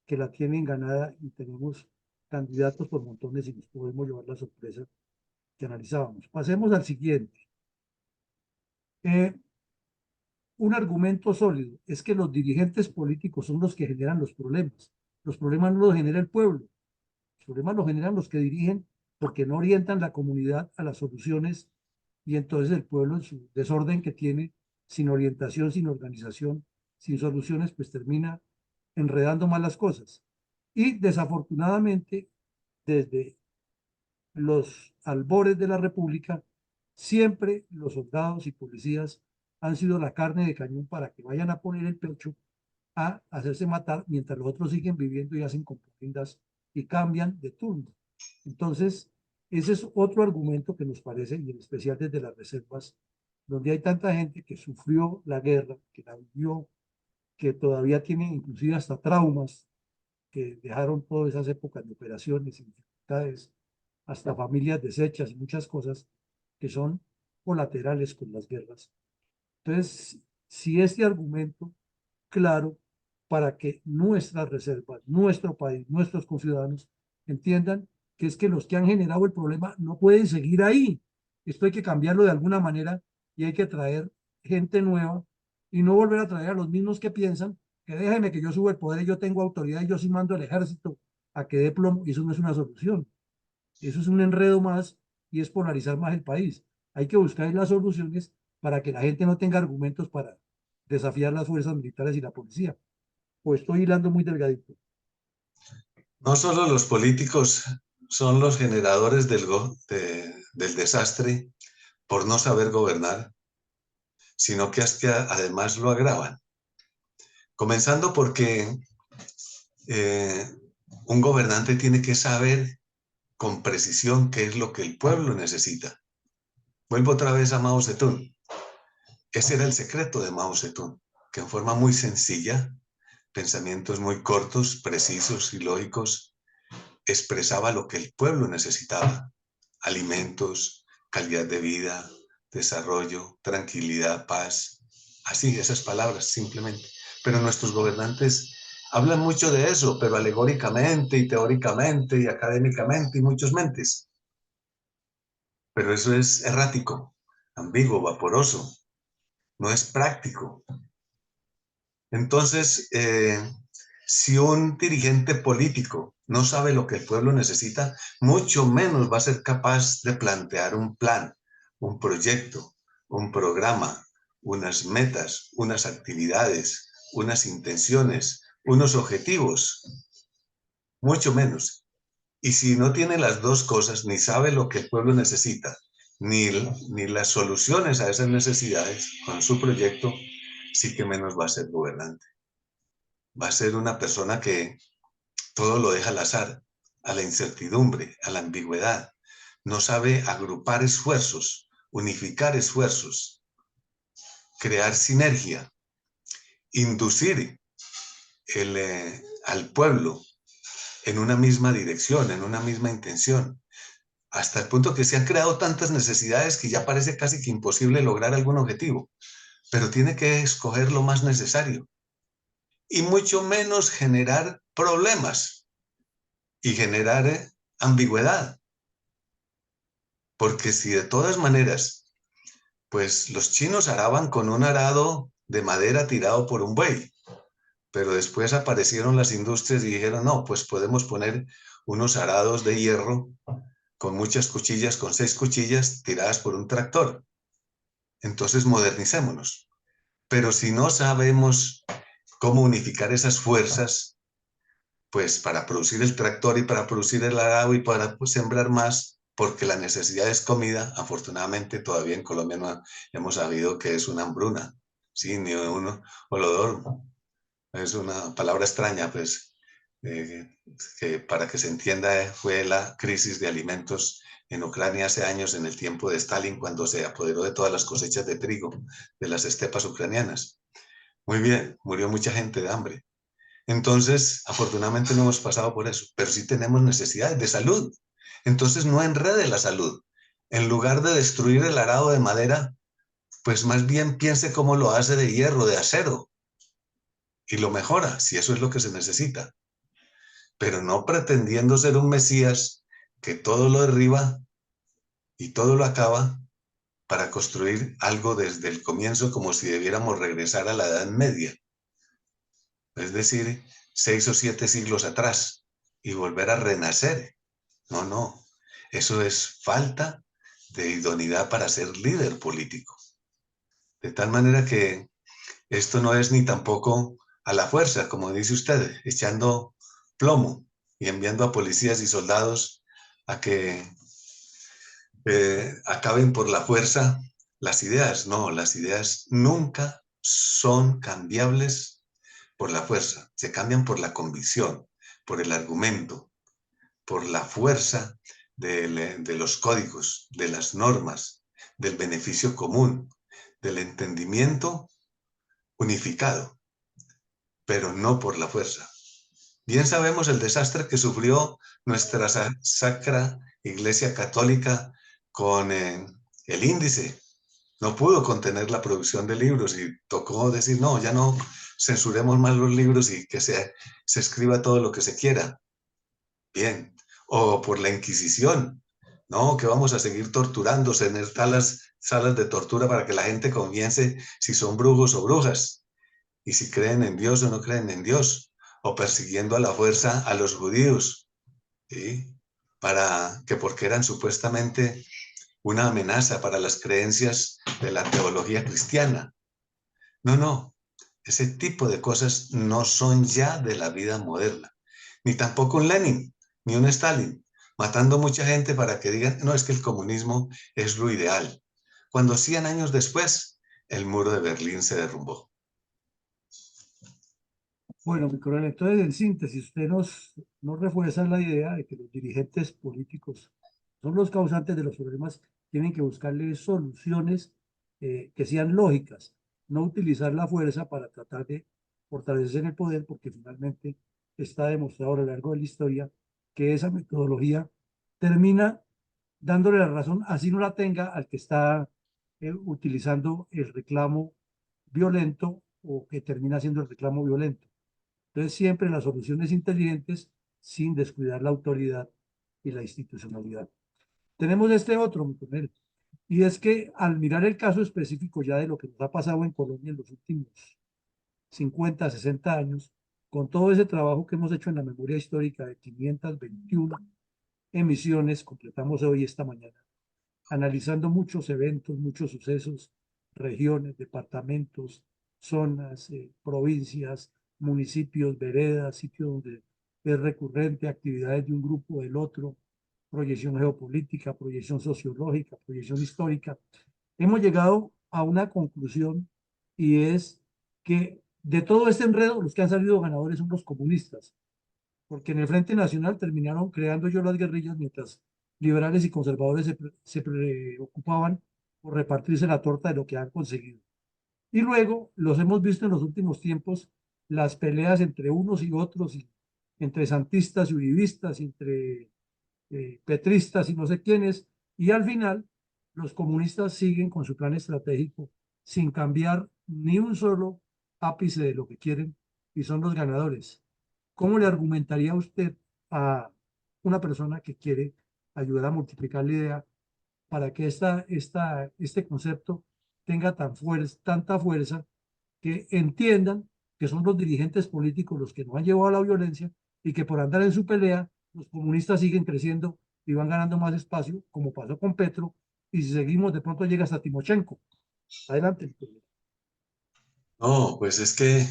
A: que la tienen ganada y tenemos candidatos por montones y nos podemos llevar la sorpresa que analizábamos. Pasemos al siguiente. Eh, un argumento sólido es que los dirigentes políticos son los que generan los problemas. Los problemas no los genera el pueblo, los problemas los generan los que dirigen porque no orientan la comunidad a las soluciones y entonces el pueblo en su desorden que tiene, sin orientación, sin organización, sin soluciones, pues termina enredando mal las cosas. Y desafortunadamente, desde los albores de la República, siempre los soldados y policías han sido la carne de cañón para que vayan a poner el pecho a hacerse matar mientras los otros siguen viviendo y hacen componendas y cambian de turno. Entonces, ese es otro argumento que nos parece, y en especial desde las reservas, donde hay tanta gente que sufrió la guerra, que la vivió, que todavía tiene inclusive hasta traumas, que dejaron todas esas épocas de operaciones y dificultades, hasta familias deshechas y muchas cosas que son colaterales con las guerras. Entonces, si este argumento claro para que nuestras reservas, nuestro país, nuestros conciudadanos entiendan que es que los que han generado el problema no pueden seguir ahí. Esto hay que cambiarlo de alguna manera y hay que traer gente nueva y no volver a traer a los mismos que piensan que déjenme que yo suba el poder y yo tengo autoridad y yo sí mando al ejército a que dé plomo y eso no es una solución. Eso es un enredo más y es polarizar más el país. Hay que buscar las soluciones para que la gente no tenga argumentos para desafiar las fuerzas militares y la policía. Pues estoy hilando muy delgadito.
B: No solo los políticos son los generadores del desastre por no saber gobernar, sino que es que además lo agravan. Comenzando porque eh, un gobernante tiene que saber con precisión qué es lo que el pueblo necesita. Vuelvo otra vez a Mao Zedong. Ese era el secreto de Mao Zedong, que en forma muy sencilla, pensamientos muy cortos, precisos y lógicos, expresaba lo que el pueblo necesitaba: alimentos, calidad de vida, desarrollo, tranquilidad, paz. Así, esas palabras simplemente. Pero nuestros gobernantes hablan mucho de eso, pero alegóricamente y teóricamente y académicamente y muchos mentes. Pero eso es errático, ambiguo, vaporoso, no es práctico. Entonces, si un dirigente político no sabe lo que el pueblo necesita, mucho menos va a ser capaz de plantear un plan, un proyecto, un programa, unas metas, unas actividades, unas intenciones, unos objetivos, mucho menos. Y si no tiene las dos cosas, ni sabe lo que el pueblo necesita, ni las soluciones a esas necesidades con su proyecto, sí que menos va a ser gobernante. Va a ser una persona que todo lo deja al azar, a la incertidumbre, a la ambigüedad. No sabe agrupar esfuerzos, unificar esfuerzos, crear sinergia, inducir al pueblo en una misma dirección, en una misma intención, hasta el punto que se han creado tantas necesidades que ya parece casi que imposible lograr algún objetivo, pero tiene que escoger lo más necesario y mucho menos generar problemas y generar ambigüedad, porque si de todas maneras, pues los chinos araban con un arado de madera tirado por un buey, pero después aparecieron las industrias y dijeron, no, pues podemos poner unos arados de hierro con muchas cuchillas, con 6 cuchillas tiradas por un tractor. Entonces modernicémonos. Pero si no sabemos cómo unificar esas fuerzas, pues para producir el tractor y para producir el arado y para sembrar más, porque la necesidad es comida, afortunadamente todavía en Colombia no hemos sabido que es una hambruna, ¿sí? Ni un olodor, es una palabra extraña, pues, que para que se entienda fue la crisis de alimentos en Ucrania hace años, en el tiempo de Stalin, cuando se apoderó de todas las cosechas de trigo de las estepas ucranianas. Muy bien, murió mucha gente de hambre. Entonces, afortunadamente no hemos pasado por eso, pero sí tenemos necesidades de salud. Entonces, no enrede la salud. En lugar de destruir el arado de madera, pues más bien piense cómo lo hace de hierro, de acero, y lo mejora, si eso es lo que se necesita. Pero no pretendiendo ser un Mesías que todo lo derriba y todo lo acaba para construir algo desde el comienzo como si debiéramos regresar a la Edad Media. Es decir, 6 o 7 siglos atrás y volver a renacer. No, no. Eso es falta de idoneidad para ser líder político. De tal manera que esto no es ni tampoco a la fuerza, como dice usted, echando plomo y enviando a policías y soldados a que acaben por la fuerza las ideas. No, las ideas nunca son cambiables por la fuerza, se cambian por la convicción, por el argumento, por la fuerza de los códigos, de las normas, del beneficio común, del entendimiento unificado, pero no por la fuerza. Bien sabemos el desastre que sufrió nuestra sacra Iglesia Católica con el índice. No pudo contener la producción de libros y tocó decir, no, ya no censuremos más los libros y que se escriba todo lo que se quiera. Bien. O por la Inquisición, ¿no? Que vamos a seguir torturándose en salas de tortura para que la gente comience si son brujos o brujas y si creen en Dios o no creen en Dios, o persiguiendo a la fuerza a los judíos, ¿sí? Para que porque eran supuestamente una amenaza para las creencias de la teología cristiana. No, no, ese tipo de cosas no son ya de la vida moderna, ni tampoco un Lenin, ni un Stalin, matando mucha gente para que digan, no, es que el comunismo es lo ideal, cuando 100 años después el muro de Berlín se derrumbó.
A: Bueno, mi coronel, entonces en síntesis, usted nos refuerza la idea de que los dirigentes políticos son los causantes de los problemas, tienen que buscarle soluciones que sean lógicas, no utilizar la fuerza para tratar de fortalecerse en el poder, porque finalmente está demostrado a lo largo de la historia que esa metodología termina dándole la razón, así no la tenga, al que está utilizando el reclamo violento o que termina siendo el reclamo violento. Entonces, siempre las soluciones inteligentes sin descuidar la autoridad y la institucionalidad. Tenemos este otro, mi coronel, y es que al mirar el caso específico ya de lo que nos ha pasado en Colombia en los últimos 50, 60 años, con todo ese trabajo que hemos hecho en la memoria histórica de 521 emisiones, completamos hoy, esta mañana, analizando muchos eventos, muchos sucesos, regiones, departamentos, zonas, provincias, municipios, veredas, sitios donde es recurrente, actividades de un grupo o del otro, proyección geopolítica, proyección sociológica, proyección histórica. Hemos llegado a una conclusión y es que de todo este enredo, los que han salido ganadores son los comunistas, porque en el Frente Nacional terminaron creando ellos las guerrillas mientras liberales y conservadores se preocupaban por repartirse la torta de lo que han conseguido. Y luego los hemos visto en los últimos tiempos, las peleas entre unos y otros, y entre santistas y uribistas, entre petristas y no sé quiénes, y al final los comunistas siguen con su plan estratégico sin cambiar ni un solo ápice de lo que quieren y son los ganadores. ¿Cómo le argumentaría usted a una persona que quiere ayudar a multiplicar la idea para que este concepto tenga tanta fuerza que entiendan que son los dirigentes políticos los que nos han llevado a la violencia y que por andar en su pelea, los comunistas siguen creciendo y van ganando más espacio, como pasó con Petro, y si seguimos, de pronto llega hasta Timochenko. Adelante.
B: No, pues es que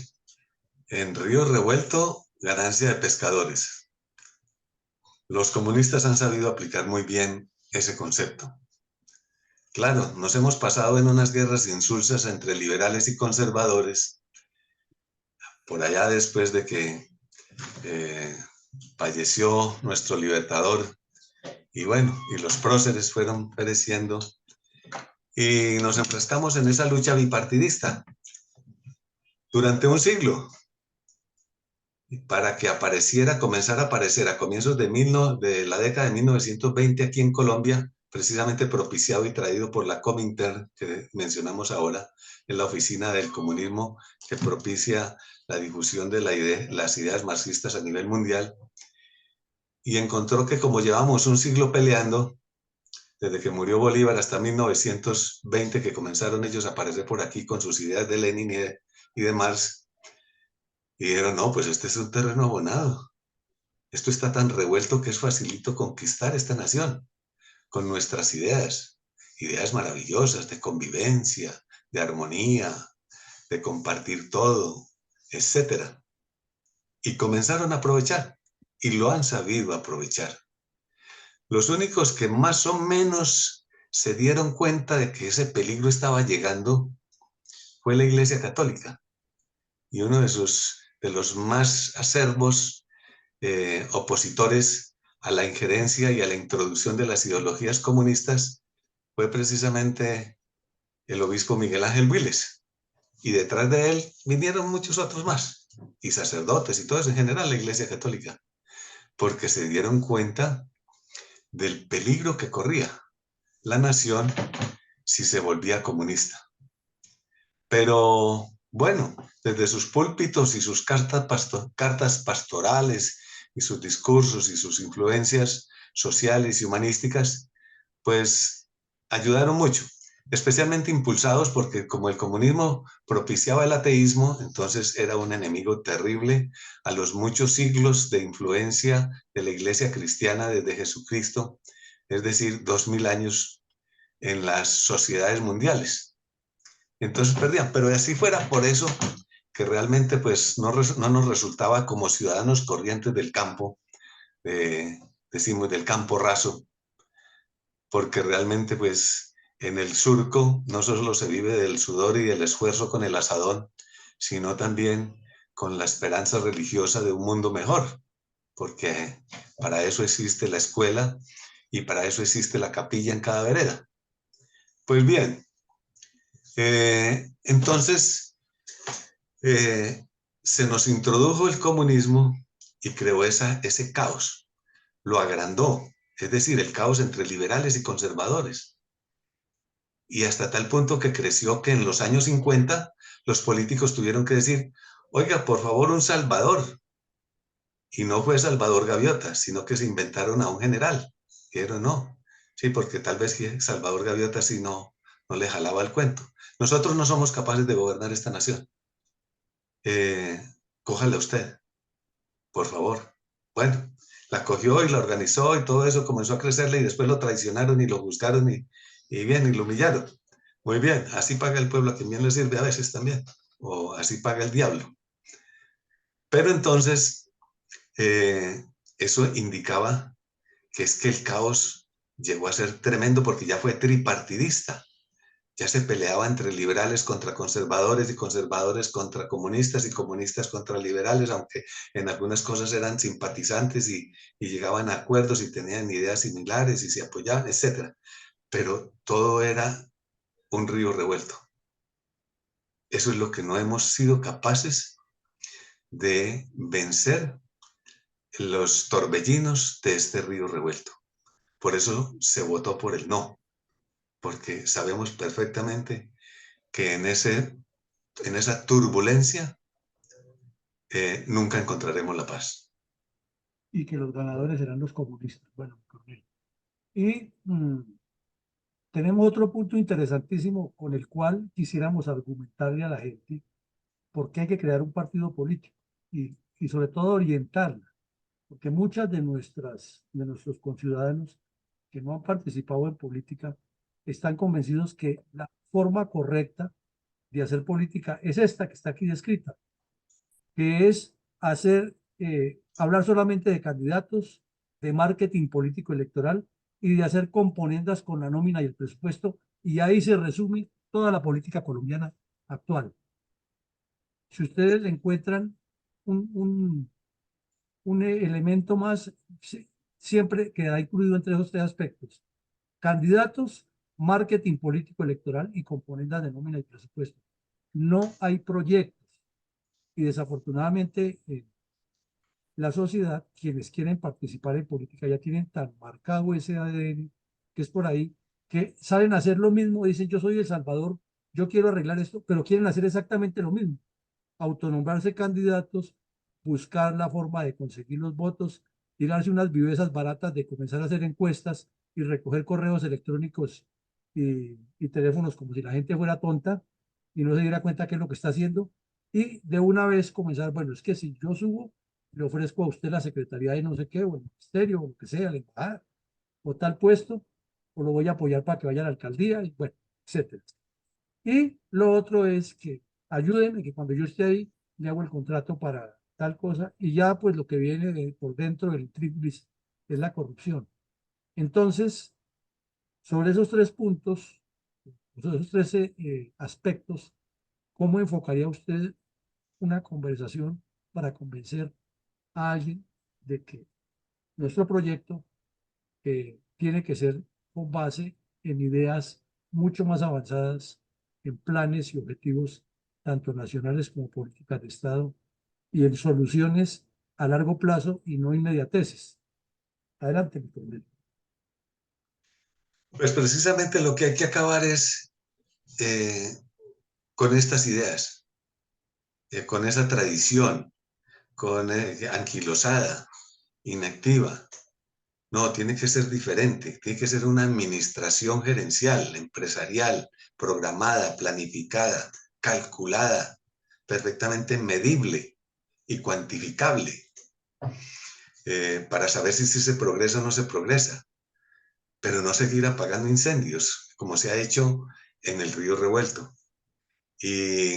B: en río revuelto, ganancia de pescadores. Los comunistas han sabido aplicar muy bien ese concepto. Claro, nos hemos pasado en unas guerras insulsas entre liberales y conservadores, por allá después de que eh, falleció nuestro libertador, y bueno, y los próceres fueron pereciendo, y nos enfrascamos en esa lucha bipartidista durante un siglo, para que apareciera, comenzara a aparecer a comienzos de la década de 1920 aquí en Colombia, precisamente propiciado y traído por la Comintern, que mencionamos ahora, en la oficina del comunismo, que propicia la difusión de las ideas marxistas a nivel mundial, y encontró que como llevamos un siglo peleando, desde que murió Bolívar hasta 1920, que comenzaron ellos a aparecer por aquí con sus ideas de Lenin y de Marx, y dijeron, no, pues este es un terreno abonado. Esto está tan revuelto que es facilito conquistar esta nación con nuestras ideas, ideas maravillosas de convivencia, de armonía, de compartir todo, etcétera. Y comenzaron a aprovechar y lo han sabido aprovechar. Los únicos que más o menos se dieron cuenta de que ese peligro estaba llegando fue la Iglesia Católica y uno de los más acervos opositores a la injerencia y a la introducción de las ideologías comunistas fue precisamente el obispo Miguel Ángel Viles. Y detrás de él vinieron muchos otros más, y sacerdotes y todo eso en general, la Iglesia Católica, porque se dieron cuenta del peligro que corría la nación si se volvía comunista. Pero bueno, desde sus púlpitos y sus cartas pastorales y sus discursos y sus influencias sociales y humanísticas, pues ayudaron mucho, especialmente impulsados porque como el comunismo propiciaba el ateísmo, entonces era un enemigo terrible a los muchos siglos de influencia de la Iglesia cristiana desde Jesucristo, es decir, 2000 años en las sociedades mundiales. Entonces perdían, pero así fuera por eso que realmente pues no nos resultaba como ciudadanos corrientes del campo, decimos del campo raso, porque realmente pues en el surco no solo se vive del sudor y del esfuerzo con el asadón, sino también con la esperanza religiosa de un mundo mejor, porque para eso existe la escuela y para eso existe la capilla en cada vereda. Pues bien, entonces se nos introdujo el comunismo y creó ese caos, lo agrandó, es decir, el caos entre liberales y conservadores. Y hasta tal punto que creció que en los años 50 los políticos tuvieron que decir, oiga, por favor, un Salvador. Y no fue Salvador Gaviota, sino que se inventaron a un general. Dijeron, no, sí, porque tal vez Salvador Gaviota sí no le jalaba el cuento. Nosotros no somos capaces de gobernar esta nación. cójala usted, por favor. Bueno, la cogió y la organizó y todo eso comenzó a crecerle y después lo traicionaron y lo juzgaron y bien, y lo humillaron. Muy bien, así paga el pueblo a quien bien le sirve a veces también, o así paga el diablo. Pero entonces, eso indicaba que es que el caos llegó a ser tremendo porque ya fue tripartidista. Ya se peleaba entre liberales contra conservadores y conservadores contra comunistas y comunistas contra liberales, aunque en algunas cosas eran simpatizantes y llegaban a acuerdos y tenían ideas similares y se apoyaban, etc. Pero todo era un río revuelto. Eso es lo que no hemos sido capaces de vencer, los torbellinos de este río revuelto. Por eso se votó por el no, porque sabemos perfectamente que en esa turbulencia nunca encontraremos la paz.
A: Y que los ganadores serán los comunistas. Bueno, Cornelio. Y tenemos otro punto interesantísimo con el cual quisiéramos argumentarle a la gente por qué hay que crear un partido político y sobre todo orientarla, porque muchas de nuestros conciudadanos que no han participado en política están convencidos que la forma correcta de hacer política es esta que está aquí descrita, que es hablar solamente de candidatos, de marketing político electoral y de hacer componendas con la nómina y el presupuesto, y ahí se resume toda la política colombiana actual. Si ustedes encuentran un, un, un elemento más, siempre queda incluido entre esos tres aspectos: candidatos, marketing político electoral y componendas de nómina y presupuesto. No hay proyectos y desafortunadamente la sociedad, quienes quieren participar en política, ya tienen tan marcado ese ADN que es por ahí, que salen a hacer lo mismo, dicen yo soy El Salvador, yo quiero arreglar esto, pero quieren hacer exactamente lo mismo: autonombrarse candidatos, buscar la forma de conseguir los votos, tirarse unas vivezas baratas de comenzar a hacer encuestas y recoger correos electrónicos y teléfonos como si la gente fuera tonta y no se diera cuenta qué es lo que está haciendo. Y de una vez comenzar, bueno, es que si yo subo, le ofrezco a usted la secretaría de no sé qué, o el ministerio, o lo que sea, la embajada, o tal puesto, o lo voy a apoyar para que vaya a la alcaldía, y bueno, etcétera. Y lo otro es que ayúdenme, que cuando yo esté ahí, le hago el contrato para tal cosa, y ya pues lo que viene por dentro del tríplice es la corrupción. Entonces, sobre esos tres puntos, sobre esos tres aspectos, ¿cómo enfocaría usted una conversación para convencer a alguien de que nuestro proyecto tiene que ser con base en ideas mucho más avanzadas, en planes y objetivos tanto nacionales como políticas de Estado y en soluciones a largo plazo y no inmediateces? Adelante, mi coronel.
B: Pues precisamente lo que hay que acabar es con estas ideas, con esa tradición, con anquilosada, inactiva. No, tiene que ser diferente, tiene que ser una administración gerencial, empresarial, programada, planificada, calculada, perfectamente medible y cuantificable, para saber si se progresa o no se progresa, pero no seguir apagando incendios, como se ha hecho en el río Revuelto. Y,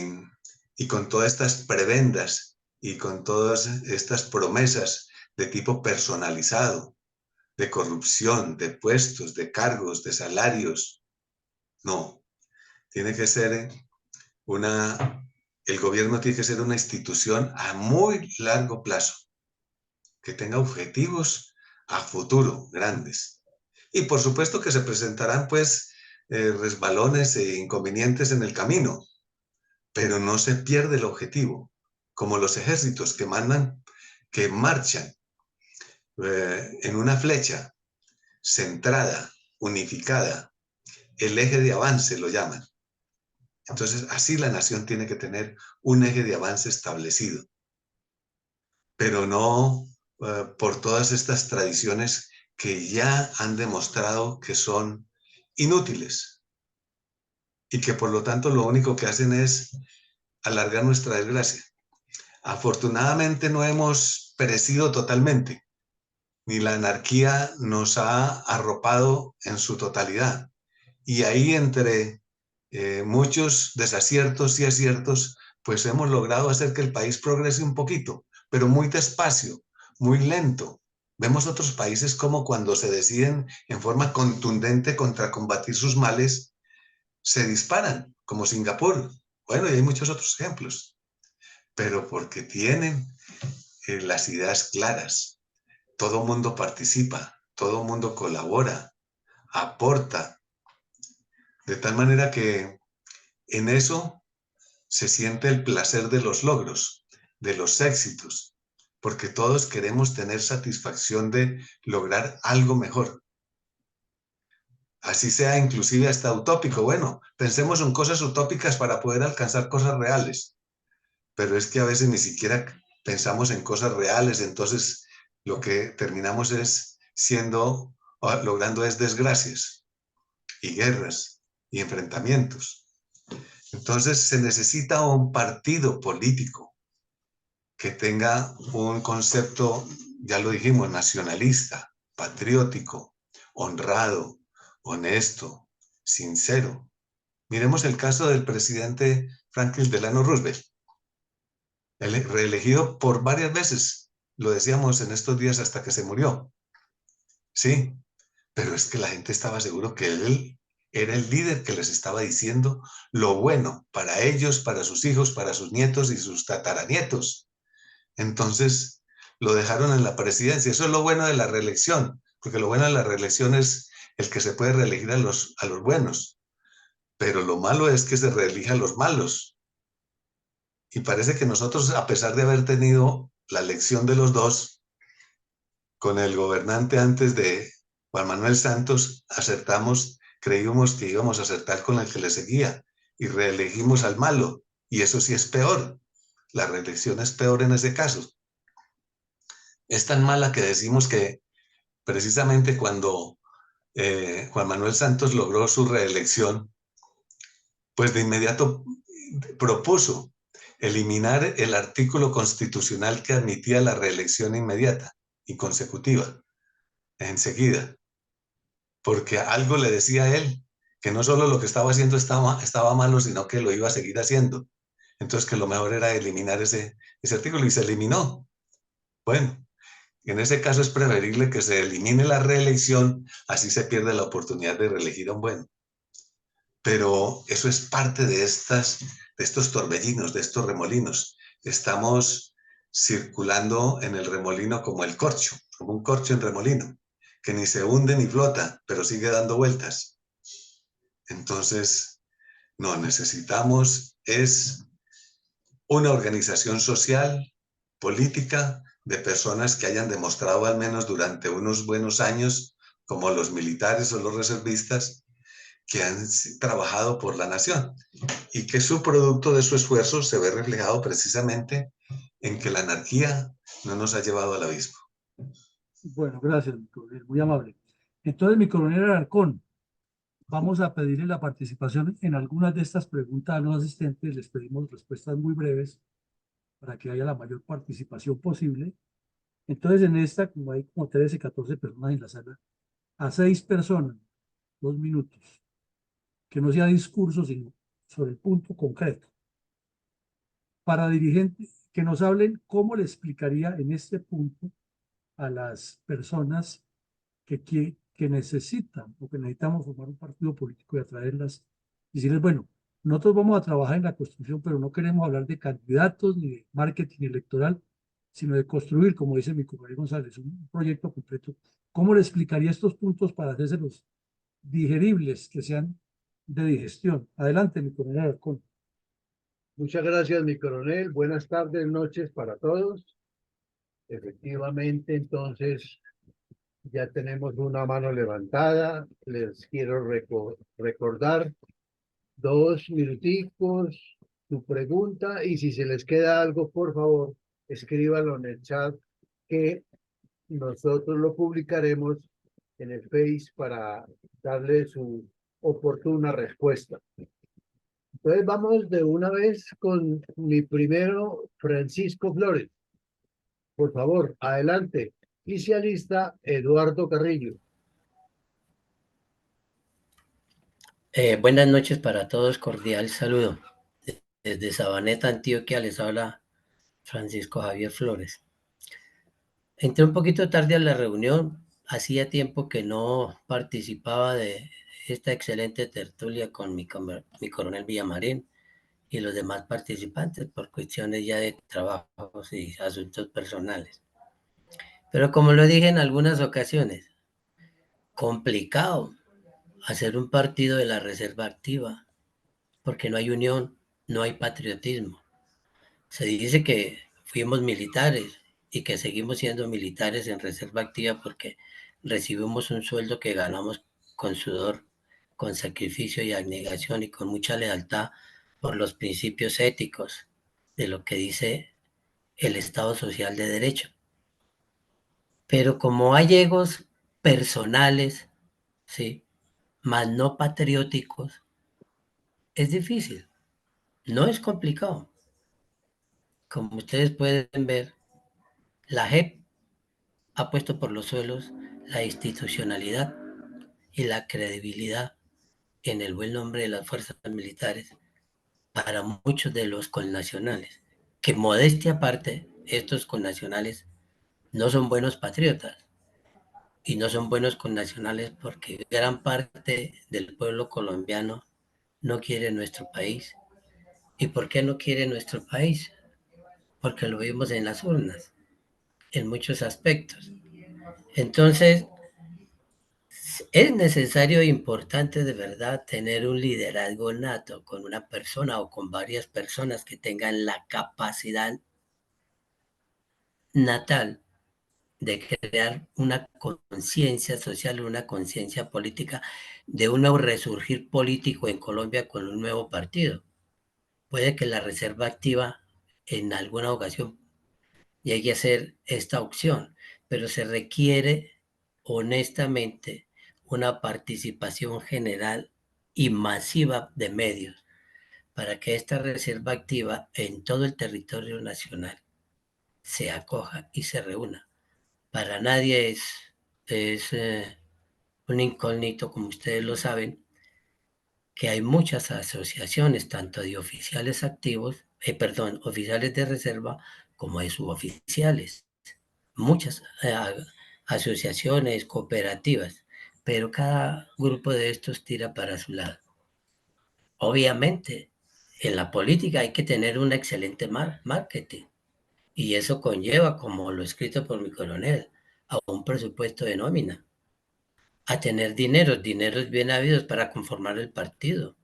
B: y con todas estas prebendas y con todas estas promesas de tipo personalizado, de corrupción, de puestos, de cargos, de salarios. No, tiene que ser el gobierno tiene que ser una institución a muy largo plazo, que tenga objetivos a futuro grandes. Y por supuesto que se presentarán pues resbalones e inconvenientes en el camino, pero no se pierde el objetivo, como los ejércitos que marchan en una flecha centrada, unificada, el eje de avance lo llaman. Entonces, así la nación tiene que tener un eje de avance establecido, pero no por todas estas tradiciones que ya han demostrado que son inútiles y que por lo tanto lo único que hacen es alargar nuestra desgracia. Afortunadamente no hemos perecido totalmente, ni la anarquía nos ha arropado en su totalidad. Y ahí entre muchos desaciertos y aciertos, pues hemos logrado hacer que el país progrese un poquito, pero muy despacio, muy lento. Vemos otros países como cuando se deciden en forma contundente contra combatir sus males, se disparan, como Singapur. Bueno, y hay muchos otros ejemplos, pero porque tienen las ideas claras. Todo mundo participa, todo mundo colabora, aporta, de tal manera que en eso se siente el placer de los logros, de los éxitos, porque todos queremos tener satisfacción de lograr algo mejor. Así sea inclusive hasta utópico. Bueno, pensemos en cosas utópicas para poder alcanzar cosas reales, pero es que a veces ni siquiera pensamos en cosas reales, entonces lo que terminamos es siendo, logrando es desgracias y guerras y enfrentamientos. Entonces se necesita un partido político que tenga un concepto, ya lo dijimos, nacionalista, patriótico, honrado, honesto, sincero. Miremos el caso del presidente Franklin Delano Roosevelt, reelegido por varias veces, lo decíamos en estos días hasta que se murió. Sí, pero es que la gente estaba seguro que él era el líder que les estaba diciendo lo bueno para ellos, para sus hijos, para sus nietos y sus tataranietos. Entonces lo dejaron en la presidencia. Eso es lo bueno de la reelección, porque lo bueno de la reelección es el que se puede reelegir a los buenos, pero lo malo es que se reelija a los malos. Y parece que nosotros, a pesar de haber tenido la elección de los dos, con el gobernante antes de Juan Manuel Santos, acertamos, creímos que íbamos a acertar con el que le seguía y reelegimos al malo. Y eso sí es peor. La reelección es peor en ese caso. Es tan mala que decimos que precisamente cuando Juan Manuel Santos logró su reelección, pues de inmediato propuso eliminar el artículo constitucional que admitía la reelección inmediata y consecutiva, enseguida, porque algo le decía a él, que no solo lo que estaba haciendo estaba malo, sino que lo iba a seguir haciendo. Entonces que lo mejor era eliminar ese artículo y se eliminó. Bueno, en ese caso es preferible que se elimine la reelección, así se pierde la oportunidad de reelegir a un bueno. Pero eso es parte de estos torbellinos, de estos remolinos. Estamos circulando en el remolino como el corcho, como un corcho en remolino, que ni se hunde ni flota, pero sigue dando vueltas. Entonces, no, necesitamos es una organización social, política, de personas que hayan demostrado al menos durante unos buenos años, como los militares o los reservistas, que han trabajado por la nación y que su producto de su esfuerzo se ve reflejado precisamente en que la anarquía no nos ha llevado al abismo.
A: Bueno, gracias, mi coronel, muy amable. Entonces, mi coronel Alarcón, vamos a pedirle la participación en algunas de estas preguntas a los asistentes. Les pedimos respuestas muy breves para que haya la mayor participación posible. Entonces, en esta, como hay como 13, 14 personas en la sala, a 6 personas, 2 minutos, que no sea discurso, sino sobre el punto concreto. Para dirigentes que nos hablen cómo le explicaría en este punto a las personas que necesitan o que necesitamos formar un partido político y atraerlas, y decirles, bueno, nosotros vamos a trabajar en la construcción, pero no queremos hablar de candidatos ni de marketing electoral, sino de construir, como dice mi compañero González, un proyecto completo. ¿Cómo le explicaría estos puntos para hacérselos digeribles, que sean de digestión? Adelante, mi coronel Alarcón.
C: Muchas gracias, mi coronel. Buenas tardes, noches para todos. Efectivamente, entonces ya tenemos una mano levantada. Les quiero recordar 2 minuticos su pregunta y si se les queda algo, por favor, escríbanlo en el chat que nosotros lo publicaremos en el Face para darle su oportuna respuesta. Entonces vamos de una vez con mi primero, Francisco Flores. Por favor, adelante. Y se alista Eduardo Carrillo.
D: Buenas noches para todos, cordial saludo. Desde Sabaneta, Antioquia, les habla Francisco Javier Flores. Entré un poquito tarde a la reunión, hacía tiempo que no participaba de esta excelente tertulia con mi coronel Villamarín y los demás participantes por cuestiones ya de trabajos y asuntos personales. Pero como lo dije en algunas ocasiones, complicado hacer un partido de la reserva activa, porque no hay unión, no hay patriotismo. Se dice que fuimos militares y que seguimos siendo militares en reserva activa porque recibimos un sueldo que ganamos con sudor, con sacrificio y abnegación y con mucha lealtad por los principios éticos de lo que dice el Estado Social de Derecho. Pero como hay egos personales, ¿sí?, más no patrióticos, es difícil. No es complicado. Como ustedes pueden ver, la JEP ha puesto por los suelos la institucionalidad y la credibilidad en el buen nombre de las fuerzas militares para muchos de los connacionales, que modestia aparte, estos connacionales no son buenos patriotas y no son buenos connacionales porque gran parte del pueblo colombiano no quiere nuestro país. ¿Y por qué no quiere nuestro país? Porque lo vimos en las urnas, en muchos aspectos. Entonces, es necesario e importante de verdad tener un liderazgo nato con una persona o con varias personas que tengan la capacidad natal de crear una conciencia social, una conciencia política de un nuevo resurgir político en Colombia con un nuevo partido. Puede que la reserva activa en alguna ocasión llegue a ser esta opción, pero se requiere honestamente una participación general y masiva de medios para que esta reserva activa en todo el territorio nacional se acoja y se reúna. Para nadie es un incógnito, como ustedes lo saben, que hay muchas asociaciones, tanto de oficiales activos, oficiales de reserva, como de suboficiales. Muchas asociaciones, cooperativas, pero cada grupo de estos tira para su lado. Obviamente, en la política hay que tener un excelente marketing y eso conlleva, como lo escrito por mi coronel, a un presupuesto de nómina, a tener dineros bien habidos para conformar el partido.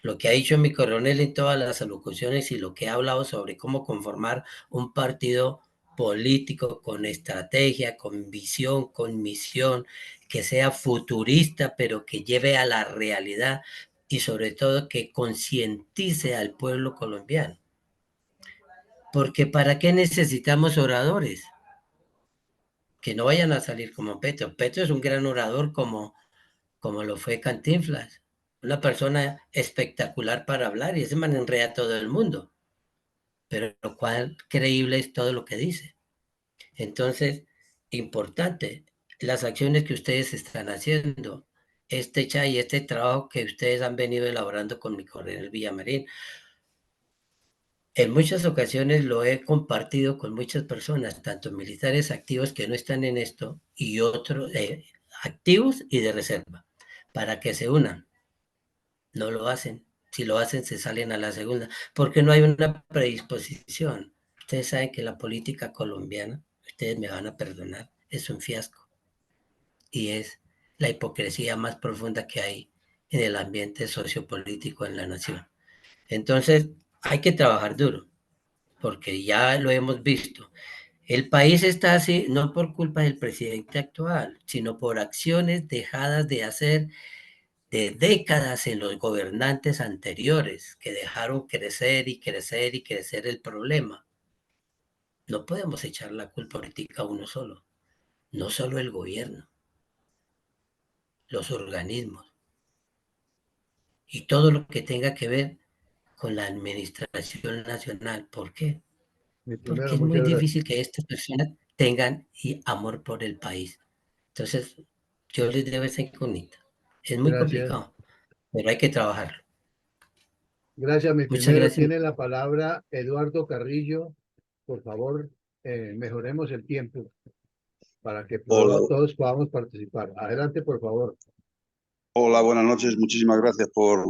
D: Lo que ha dicho mi coronel en todas las alocuciones y lo que ha hablado sobre cómo conformar un partido político con estrategia, con visión, con misión, que sea futurista, pero que lleve a la realidad y sobre todo que concientice al pueblo colombiano. Porque ¿para qué necesitamos oradores? Que no vayan a salir como Petro. Petro es un gran orador como lo fue Cantinflas, una persona espectacular para hablar y ese man enreda a todo el mundo, pero lo cual creíble es todo lo que dice. Entonces, importante, las acciones que ustedes están haciendo, este trabajo que ustedes han venido elaborando con mi coronel Villamarín, en muchas ocasiones lo he compartido con muchas personas, tanto militares activos que no están en esto y otros activos y de reserva, para que se unan. No lo hacen. Si lo hacen, se salen a la segunda, porque no hay una predisposición. Ustedes saben que la política colombiana, ustedes me van a perdonar, es un fiasco y es la hipocresía más profunda que hay en el ambiente sociopolítico en la nación. Entonces, hay que trabajar duro, porque ya lo hemos visto. El país está así no por culpa del presidente actual, sino por acciones dejadas de hacer de décadas en los gobernantes anteriores que dejaron crecer y crecer y crecer el problema. No podemos echar la culpa política a uno solo, no solo el gobierno, los organismos y todo lo que tenga que ver con la administración nacional. ¿Por qué? Porque
C: Primero,
D: es muy
C: muchas gracias.
D: difícil que estas personas tengan amor por el país. Entonces, yo les debo esa incógnita. Es muy
C: Gracias.
D: complicado, pero hay que trabajarlo.
C: Gracias, mi
D: Muchas
C: primero.
D: gracias.
C: Tiene la palabra Eduardo Carrillo. Por favor, mejoremos el tiempo para que
E: Hola,
C: todos podamos participar. Adelante, por favor.
E: hola, buenas noches. Muchísimas gracias por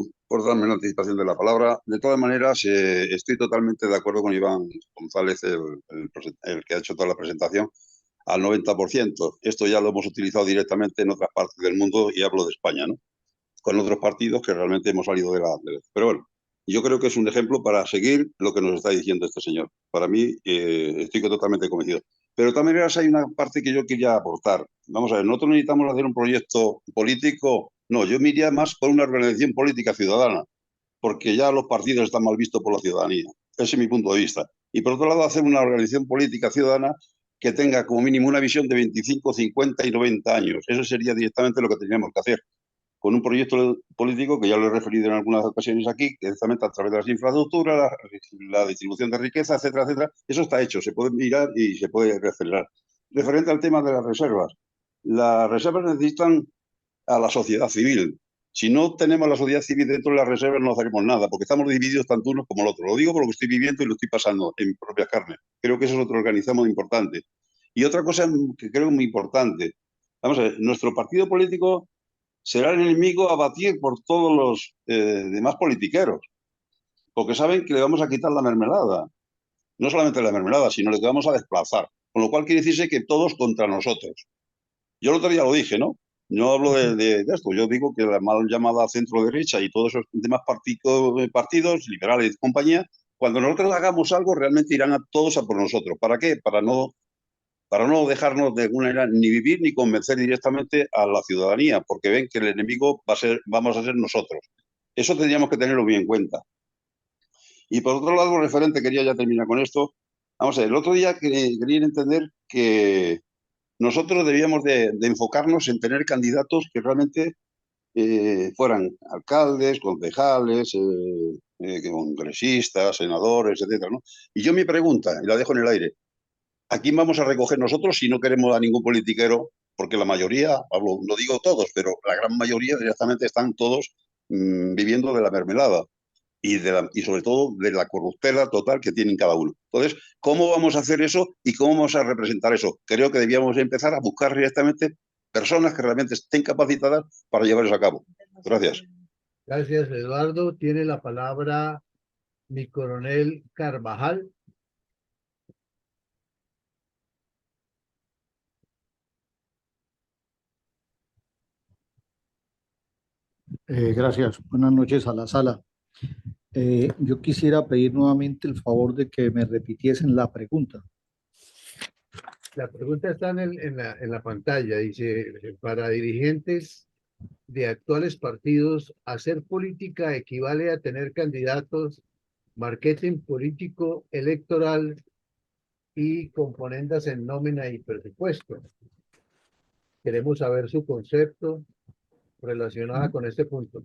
E: darme la anticipación de la palabra. De todas maneras, estoy totalmente de acuerdo con Iván González, el que ha hecho toda la presentación, al 90%. Esto ya lo hemos utilizado directamente en otras partes del mundo y hablo de España, ¿no? Con otros partidos que realmente hemos salido Pero bueno, yo creo que es un ejemplo para seguir lo que nos está diciendo este señor. Para mí, estoy totalmente convencido. Pero de todas maneras hay una parte que yo quería aportar. Vamos a ver, nosotros necesitamos hacer un proyecto político. No, yo me iría más por una organización política ciudadana, porque ya los partidos están mal vistos por la ciudadanía. Ese es mi punto de vista. Y por otro lado, hacer una organización política ciudadana que tenga como mínimo una visión de 25, 50 y 90 años. Eso sería directamente lo que teníamos que hacer con un proyecto político que ya lo he referido en algunas ocasiones aquí, que exactamente a través de las infraestructuras, la distribución de riqueza, etcétera, etcétera. Eso está hecho, se puede mirar y se puede acelerar. Referente al tema de las reservas necesitan a la sociedad civil. Si no tenemos a la sociedad civil dentro de las reservas, no haremos nada, porque estamos divididos tanto unos como el otro. Lo digo por lo que estoy viviendo y lo estoy pasando en mi propia carne. Creo que eso es otro organizamo importante. Y otra cosa que creo muy importante, vamos a ver, nuestro partido político será el enemigo a batir por todos los demás politiqueros, porque saben que le vamos a quitar la mermelada. No solamente la mermelada, sino le vamos a desplazar. Con lo cual quiere decirse que todos contra nosotros. Yo el otro día lo dije, ¿no? No hablo de esto, yo digo que la mal llamada centro-derecha y todos esos demás partidos, liberales y compañía, cuando nosotros hagamos algo, realmente irán a todos a por nosotros. ¿Para qué? Para no dejarnos de alguna manera ni vivir ni convencer directamente a la ciudadanía, porque ven que el enemigo vamos a ser nosotros. Eso tendríamos que tenerlo bien en cuenta. Y por otro lado, referente, quería ya terminar con esto. Vamos a ver, el otro día quería entender que nosotros debíamos de enfocarnos en tener candidatos que realmente fueran alcaldes, concejales, congresistas, senadores, etcétera, ¿no? Y yo mi pregunta, y la dejo en el aire, ¿a quién vamos a recoger nosotros si no queremos a ningún politiquero? Porque la mayoría, hablo, no digo todos, pero la gran mayoría directamente están todos viviendo de la mermelada y sobre todo de la corruptela total que tienen cada uno. Entonces, ¿cómo vamos a hacer eso y cómo vamos a representar eso? Creo que debíamos empezar a buscar directamente personas que realmente estén capacitadas para llevar eso a cabo. Gracias.
C: Gracias, Eduardo. Tiene la palabra mi coronel Carvajal.
F: Gracias. Buenas noches a la sala. Yo quisiera pedir nuevamente el favor de que me repitiesen la pregunta.
C: La pregunta está en la pantalla. Dice, para dirigentes de actuales partidos, hacer política equivale a tener candidatos, marketing político electoral y componendas en nómina y presupuesto. Queremos saber su concepto relacionado con este punto.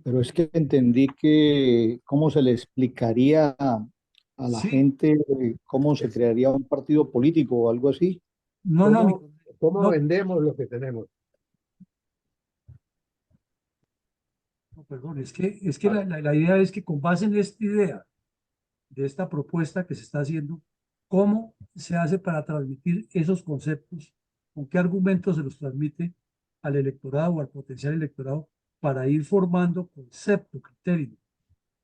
F: Pero es que entendí que cómo se le explicaría a la
A: Sí,
F: gente cómo se crearía un partido político o algo así.
A: no, no,
C: ¿Cómo
A: no,
C: vendemos lo que tenemos?
A: no, perdón, es que la idea es que con base en esta idea, de esta propuesta que se está haciendo, ¿cómo se hace para transmitir esos conceptos? ¿Con qué argumentos se los transmite al electorado o al potencial electorado para ir formando concepto, criterio,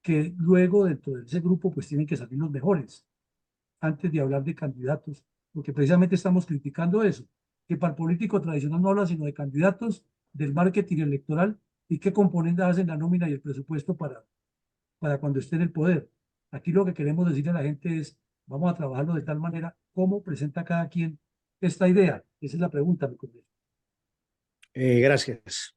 A: que luego dentro de ese grupo pues tienen que salir los mejores antes de hablar de candidatos, porque precisamente estamos criticando eso, que para el político tradicional no habla sino de candidatos, del marketing electoral y qué componentes hacen la nómina y el presupuesto para cuando esté en el poder. Aquí lo que queremos decirle a la gente es, vamos a trabajarlo de tal manera como presenta cada quien esta idea. Esa es la pregunta, mi compañero.
F: Gracias.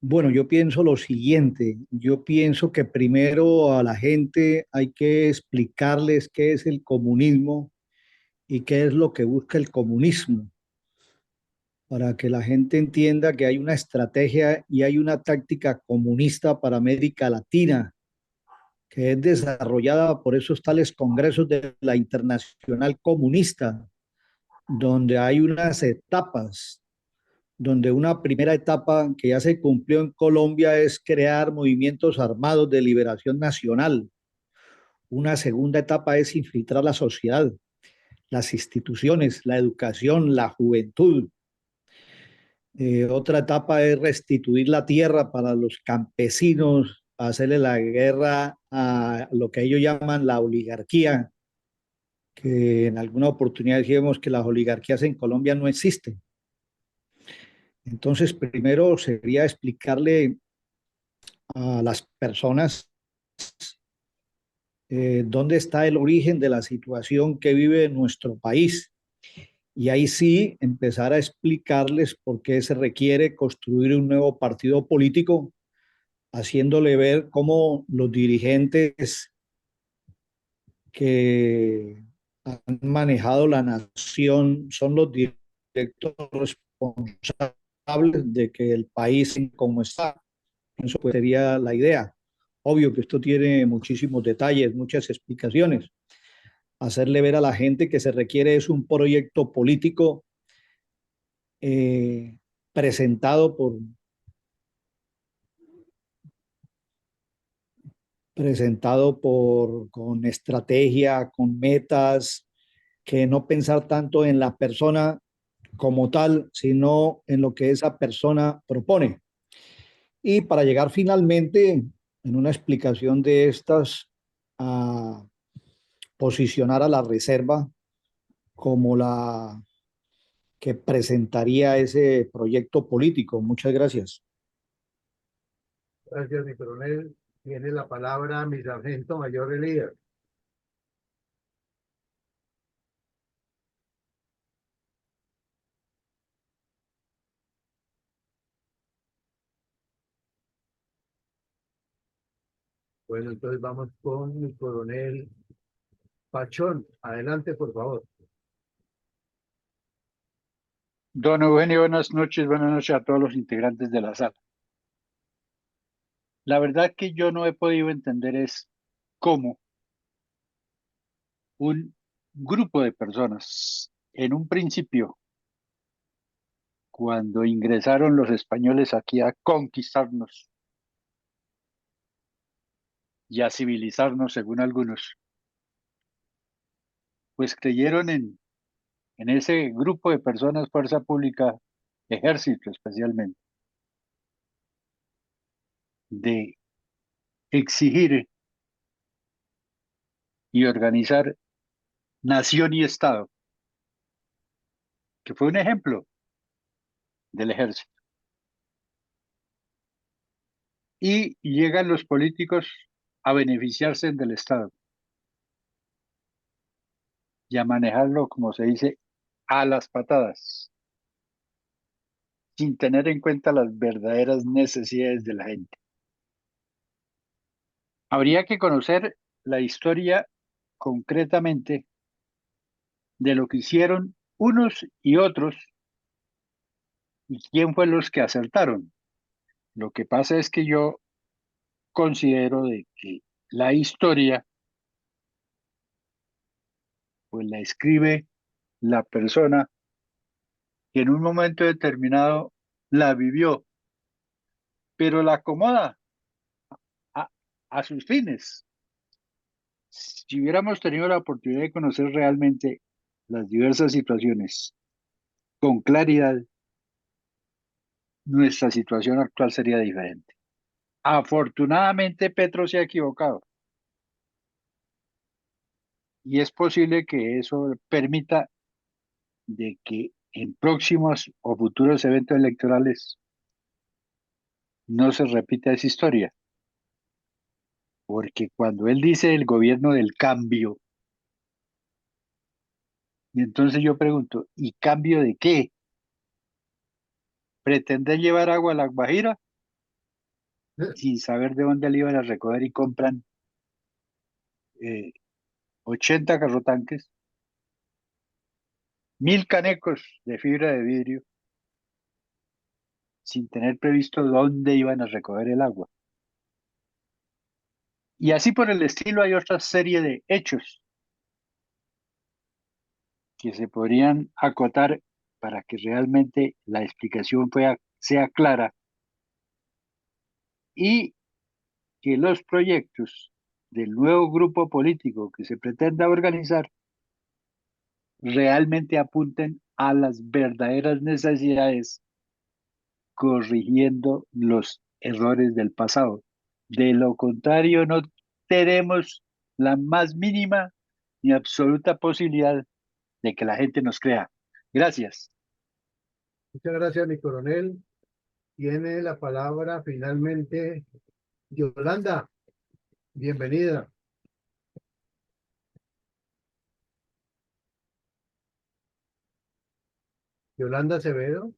F: Bueno, yo pienso lo siguiente. Yo pienso que primero a la gente hay que explicarles qué es el comunismo y qué es lo que busca el comunismo. para que la gente entienda que hay una estrategia y hay una táctica comunista para América Latina, que es desarrollada por esos tales congresos de la Internacional Comunista, donde hay unas etapas, donde una primera etapa que ya se cumplió en Colombia es crear movimientos armados de liberación nacional. Una segunda etapa es infiltrar la sociedad, las instituciones, la educación, la juventud. Otra etapa es restituir la tierra para los campesinos, hacerle la guerra a lo que ellos llaman la oligarquía, que en alguna oportunidad dijimos que las oligarquías en Colombia no existen. Entonces, primero sería explicarle a las personas dónde está el origen de la situación que vive nuestro país. Y ahí sí empezar a explicarles por qué se requiere construir un nuevo partido político, haciéndole ver cómo los dirigentes que han manejado la nación son los directos responsables de que el país como está. Eso pues sería la idea. Obvio que esto tiene muchísimos detalles, muchas explicaciones. Hacerle ver a la gente que se requiere es un proyecto político eh, presentado con estrategia, con metas, que no pensar tanto en la persona como tal, sino en lo que esa persona propone. Y para llegar finalmente en una explicación de estas a posicionar a la reserva como la que presentaría ese proyecto político. Muchas gracias.
C: Gracias, mi coronel. Tiene la palabra mi sargento mayor Elías. Bueno, entonces vamos con mi coronel Pachón. Adelante, por favor.
G: Don Eugenio, buenas noches a todos los integrantes de la sala. La verdad que yo no he podido entender es cómo un grupo de personas, en un principio, cuando ingresaron los españoles aquí a conquistarnos y a civilizarnos, según algunos, pues creyeron en ese grupo de personas, fuerza pública, ejército especialmente, de exigir y organizar nación y Estado, que fue un ejemplo del ejército. Y llegan los políticos a beneficiarse del Estado y a manejarlo, como se dice, a las patadas, sin tener en cuenta las verdaderas necesidades de la gente. Habría que conocer la historia concretamente de lo que hicieron unos y otros y quién fue los que acertaron. Lo que pasa es que yo considero de que la historia pues la escribe la persona que en un momento determinado la vivió, pero la acomoda a, a sus fines. Si hubiéramos tenido la oportunidad de conocer realmente las diversas situaciones con claridad, nuestra situación actual sería diferente. Afortunadamente, Petro se ha equivocado y es posible que eso permita de que en próximos o futuros eventos electorales no se repita esa historia, porque cuando él dice el gobierno del cambio, y entonces yo pregunto, ¿y cambio de qué? ¿Pretenden llevar agua a la Guajira sin saber de dónde le iban a recoger y compran 80 carrotanques, 1000 canecos de fibra de vidrio sin tener previsto dónde iban a recoger el agua. Y así por el estilo hay otra serie de hechos que se podrían acotar para que realmente la explicación sea clara y que los proyectos del nuevo grupo político que se pretenda organizar realmente apunten a las verdaderas necesidades, corrigiendo los errores del pasado. De lo contrario, no tenemos la más mínima ni absoluta posibilidad de que la gente nos crea. Gracias.
C: Muchas gracias, mi coronel. Tiene la palabra finalmente Yolanda. Bienvenida. Yolanda Acevedo.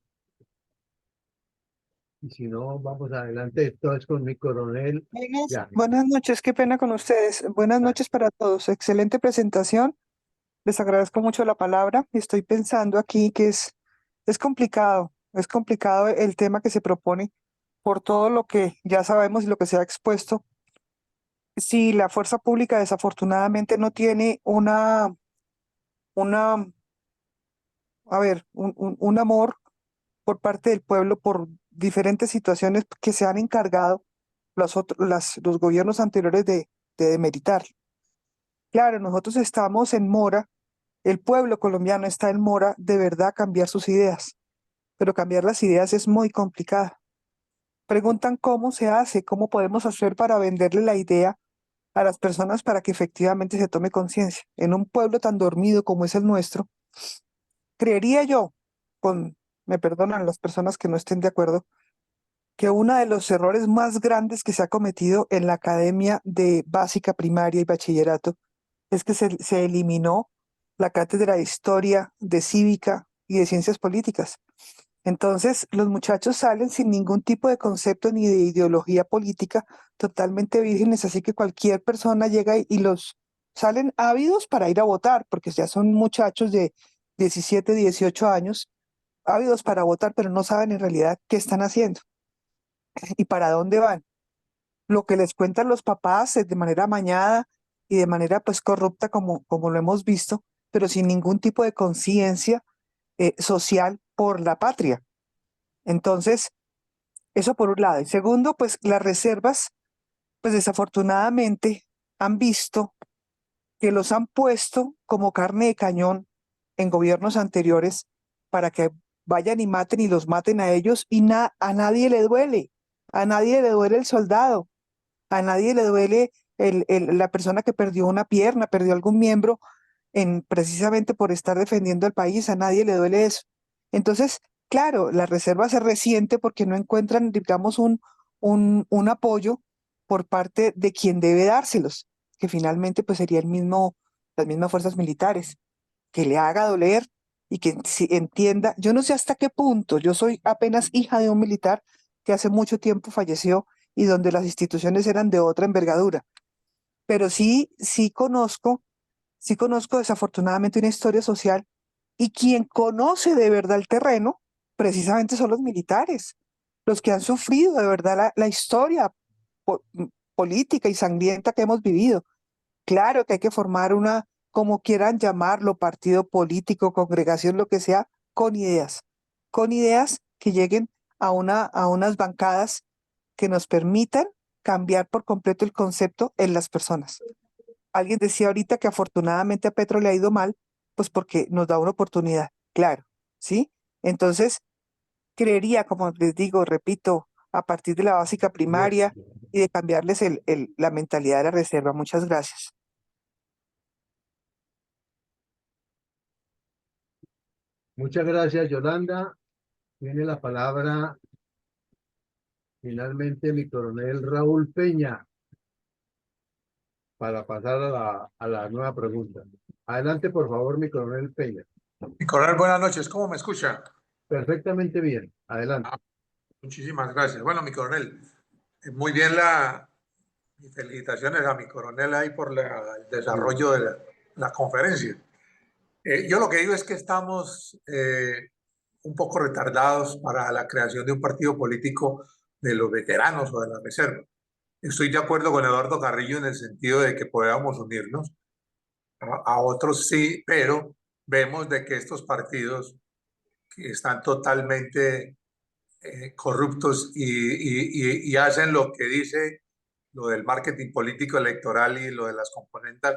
C: Y si no, vamos adelante. Entonces con mi coronel. Ya.
H: Buenas noches, qué pena con ustedes. Buenas noches para todos. Excelente presentación. Les agradezco mucho la palabra. Estoy pensando aquí que es complicado el tema que se propone por todo lo que ya sabemos y lo que se ha expuesto. Si la fuerza pública desafortunadamente no tiene una, un amor por parte del pueblo por diferentes situaciones que se han encargado los gobiernos anteriores de demeritar. Claro, nosotros estamos en mora, el pueblo colombiano está en mora de verdad cambiar sus ideas, pero cambiar las ideas es muy complicado. Preguntan cómo se hace, cómo podemos hacer para venderle la idea a las personas para que efectivamente se tome conciencia. En un pueblo tan dormido como es el nuestro, creería yo, me perdonan las personas que no estén de acuerdo, que uno de los errores más grandes que se ha cometido en la academia de básica, primaria y bachillerato es que se eliminó la cátedra de historia, de cívica y de ciencias políticas. Entonces, los muchachos salen sin ningún tipo de concepto ni de ideología política, totalmente vírgenes, así que cualquier persona llega y los salen ávidos para ir a votar, porque ya son muchachos de 17, 18 años, ávidos para votar, pero no saben en realidad qué están haciendo y para dónde van. Lo que les cuentan los papás es de manera amañada y de manera pues corrupta como lo hemos visto, pero sin ningún tipo de conciencia social por la patria. Entonces, eso por un lado. Y segundo, pues las reservas, pues desafortunadamente han visto que los han puesto como carne de cañón en gobiernos anteriores para que vayan y maten y los maten a ellos y a nadie le duele, a nadie le duele el soldado, a nadie le duele la persona que perdió una pierna, perdió algún miembro precisamente por estar defendiendo al país, a nadie le duele eso. Entonces, claro, la reserva se resiente porque no encuentran, digamos, un apoyo por parte de quien debe dárselos, que finalmente pues sería las mismas fuerzas militares, que le haga doler y que entienda. Yo no sé hasta qué punto, yo soy apenas hija de un militar que hace mucho tiempo falleció y donde las instituciones eran de otra envergadura, pero sí conozco desafortunadamente una historia social y quien conoce de verdad el terreno precisamente son los militares, los que han sufrido de verdad la historia política y sangrienta que hemos vivido. Claro que hay que formar como quieran llamarlo, partido político, congregación, lo que sea, con ideas que lleguen a unas bancadas que nos permitan cambiar por completo el concepto en las personas. Alguien decía ahorita que afortunadamente a Petro le ha ido mal, pues porque nos da una oportunidad, claro, ¿sí? Entonces, creería, como les digo, repito, a partir de la básica primaria y de cambiarles la mentalidad de la reserva. Muchas gracias.
C: Muchas gracias, Yolanda. Tiene la palabra finalmente mi coronel Raúl Peña para pasar a la nueva pregunta. Adelante, por favor, mi coronel Peña.
I: Mi coronel, buenas noches. ¿Cómo me escucha?
C: Perfectamente bien. Adelante.
I: Muchísimas gracias. Bueno, mi coronel, muy bien mis felicitaciones a mi coronel ahí por el desarrollo de la conferencia. Yo lo que digo es que estamos un poco retardados para la creación de un partido político de los veteranos o de la reserva. Estoy de acuerdo con Eduardo Carrillo en el sentido de que podamos unirnos. A otros sí, pero vemos de que estos partidos que están totalmente corruptos y hacen lo que dice lo del marketing político electoral y lo de las componentes,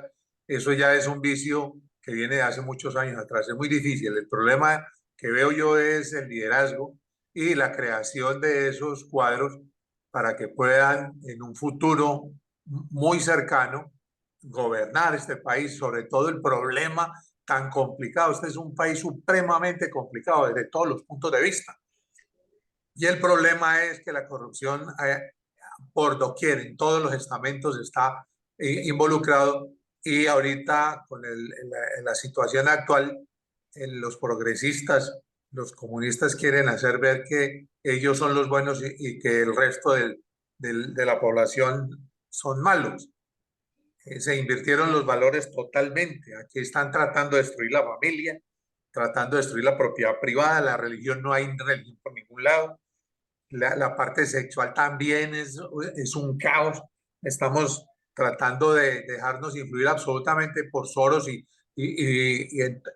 I: eso ya es un vicio que viene de hace muchos años atrás. Es muy difícil. El problema que veo yo es el liderazgo y la creación de esos cuadros para que puedan en un futuro muy cercano gobernar este país, sobre todo el problema tan complicado. Este es un país supremamente complicado desde todos los puntos de vista. Y el problema es que la corrupción por doquier, en todos los estamentos está involucrado, y ahorita con la situación actual, los progresistas, los comunistas quieren hacer ver que ellos son los buenos y que el resto de la población son malos. Se invirtieron los valores totalmente. Aquí están tratando de destruir la familia, tratando de destruir la propiedad privada, la religión, no hay religión por ningún lado. La parte sexual también es un caos. Estamos tratando de dejarnos influir absolutamente por Soros y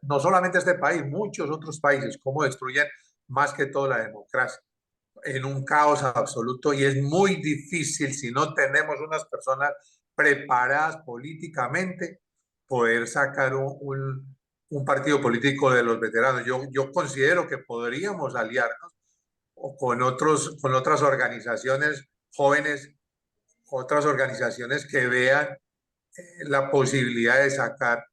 I: no solamente este país, muchos otros países, cómo destruyen más que todo la democracia en un caos absoluto, y es muy difícil si no tenemos unas personas preparadas políticamente poder sacar un partido político de los veteranos. Yo considero que podríamos aliarnos o con otras organizaciones jóvenes, otras organizaciones que vean la posibilidad de sacar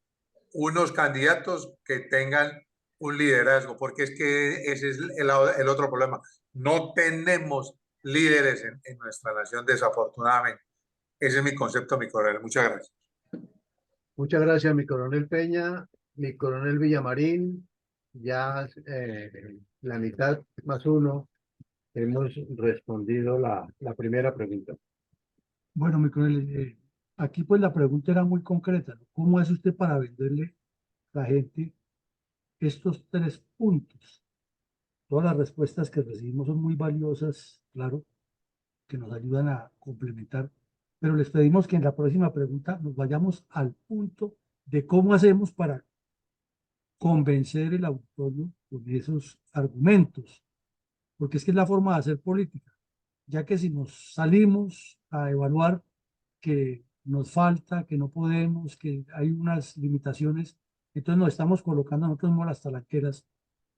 I: unos candidatos que tengan un liderazgo, porque es que ese es el otro problema. No tenemos líderes en nuestra nación, desafortunadamente. Ese es mi concepto, mi coronel. Muchas gracias.
C: Muchas gracias, mi coronel Peña. Mi coronel Villamarín, ya la mitad más uno hemos respondido la primera pregunta.
A: Bueno, mi coronel, aquí pues la pregunta era muy concreta, ¿no? ¿Cómo hace usted para venderle a la gente estos 3 puntos? Todas las respuestas que recibimos son muy valiosas, claro, que nos ayudan a complementar, pero les pedimos que en la próxima pregunta nos vayamos al punto de cómo hacemos para convencer el auditorio con esos argumentos, porque es que es la forma de hacer política, ya que si nos salimos a evaluar que nos falta, que no podemos, que hay unas limitaciones, entonces nos estamos colocando a nosotros como las talanqueras.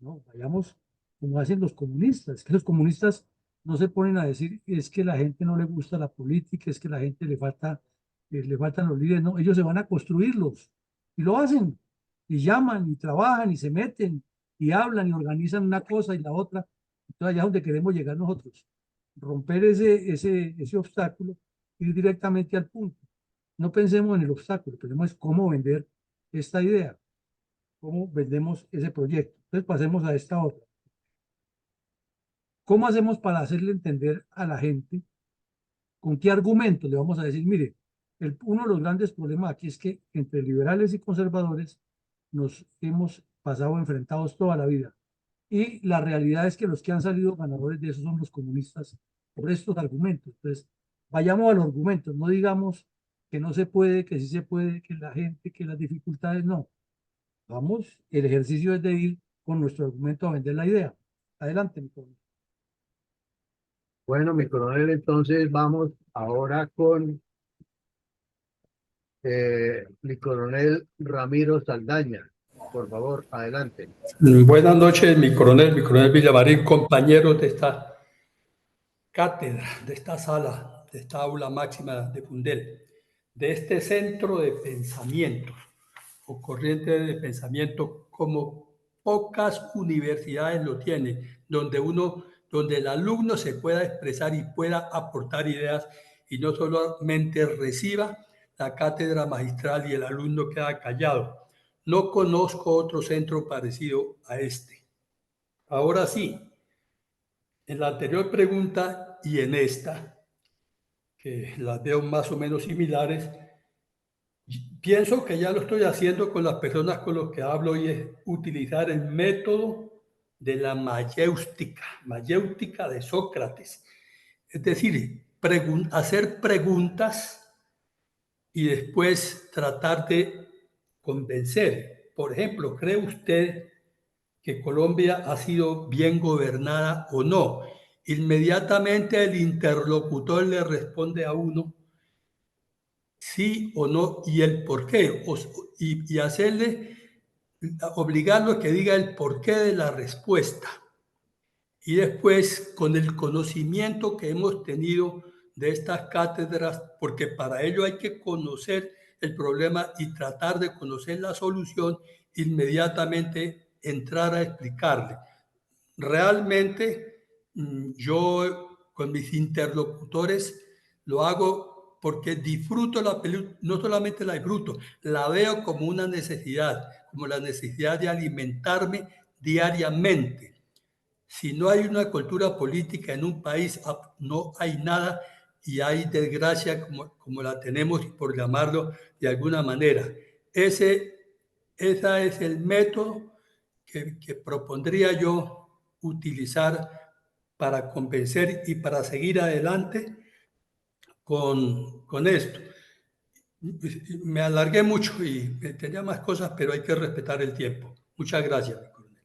A: No, vayamos como hacen los comunistas, que los comunistas no se ponen a decir es que la gente no le gusta la política, es que la gente le faltan los líderes, no, ellos se van a construirlos y lo hacen, y llaman y trabajan y se meten y hablan y organizan una cosa y la otra. Entonces allá es donde queremos llegar nosotros, romper ese obstáculo, ir directamente al punto. No pensemos en el obstáculo, pensemos cómo vender esta idea, cómo vendemos ese proyecto. Entonces pasemos a esta otra. ¿Cómo hacemos para hacerle entender a la gente con qué argumentos le vamos a decir, mire, uno de los grandes problemas aquí es que entre liberales y conservadores nos hemos pasado enfrentados toda la vida? Y la realidad es que los que han salido ganadores de eso son los comunistas por estos argumentos. Entonces, vayamos a los argumentos, no digamos que no se puede, que sí se puede, que la gente, que las dificultades, no. Vamos, el ejercicio es de ir con nuestro argumento a vender la idea. Adelante, mi coronel.
C: Bueno, mi coronel, entonces vamos ahora con mi coronel Ramiro Saldaña. Por favor, adelante.
J: Buenas noches, mi coronel Villamarín, compañeros de esta cátedra, de esta sala, de esta aula máxima de Fundel, de este centro de pensamiento o corriente de pensamiento como pocas universidades lo tienen, donde el alumno se pueda expresar y pueda aportar ideas y no solamente reciba la cátedra magistral y el alumno queda callado. No conozco otro centro parecido a este. Ahora sí, en la anterior pregunta y en esta, que las veo más o menos similares, pienso que ya lo estoy haciendo con las personas con las que hablo, y es utilizar el método de la mayéutica de Sócrates. Es decir, hacer preguntas y después tratar de convencer. Por ejemplo, ¿cree usted que Colombia ha sido bien gobernada o no? Inmediatamente el interlocutor le responde a uno sí o no y el por qué, y obligarlo a que diga el porqué de la respuesta. Y después, con el conocimiento que hemos tenido de estas cátedras, porque para ello hay que conocer el problema y tratar de conocer la solución, inmediatamente entrar a explicarle. Realmente yo con mis interlocutores lo hago porque disfruto la película, no solamente la disfruto, la veo como una necesidad, como la necesidad de alimentarme diariamente. Si no hay una cultura política en un país, no hay nada y hay desgracia como la tenemos, por llamarlo de alguna manera. Ese es el método que propondría yo utilizar para convencer y para seguir adelante con esto. Me alargué mucho y tenía más cosas, pero hay que respetar el tiempo. Muchas gracias, mi coronel.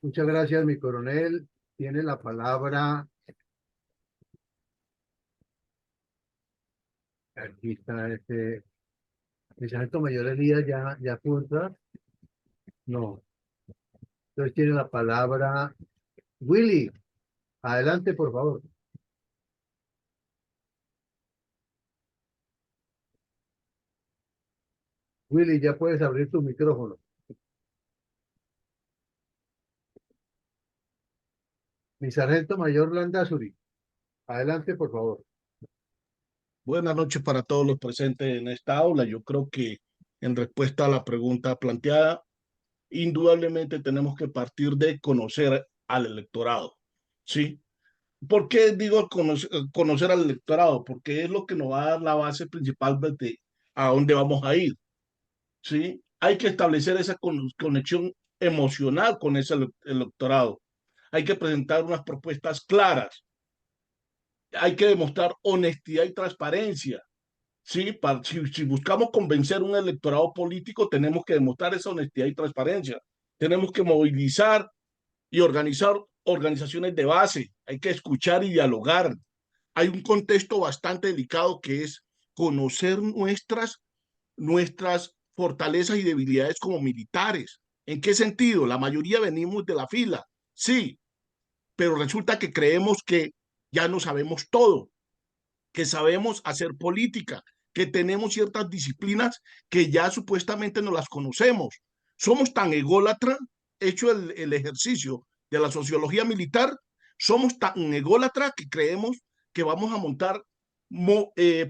C: Muchas gracias, mi coronel. Tiene la palabra. Aquí está el sargento mayor Elías, ya pudo entrar. No. Entonces tiene la palabra Willy. Adelante, por favor. Willy, ya puedes abrir tu micrófono. Mi sargento mayor Landazuri. Adelante, por favor.
K: Buenas noches para todos los presentes en esta aula. Yo creo que en respuesta a la pregunta planteada, indudablemente tenemos que partir de conocer al electorado, ¿sí? ¿Por qué digo conocer al electorado? Porque es lo que nos va a dar la base principal de a dónde vamos a ir, ¿sí? Hay que establecer esa conexión emocional con ese electorado. Hay que presentar unas propuestas claras. Hay que demostrar honestidad y transparencia. Sí, si buscamos convencer a un electorado político, tenemos que demostrar esa honestidad y transparencia. Tenemos que movilizar y organizar organizaciones de base. Hay que escuchar y dialogar. Hay un contexto bastante delicado que es conocer nuestras fortalezas y debilidades como militares. ¿En qué sentido? La mayoría venimos de la fila, sí, pero resulta que creemos que ya no sabemos todo, que sabemos hacer política, que tenemos ciertas disciplinas que ya supuestamente no las conocemos. Somos tan ególatras, hecho el ejercicio de la sociología militar, somos tan ególatras que creemos que vamos a montar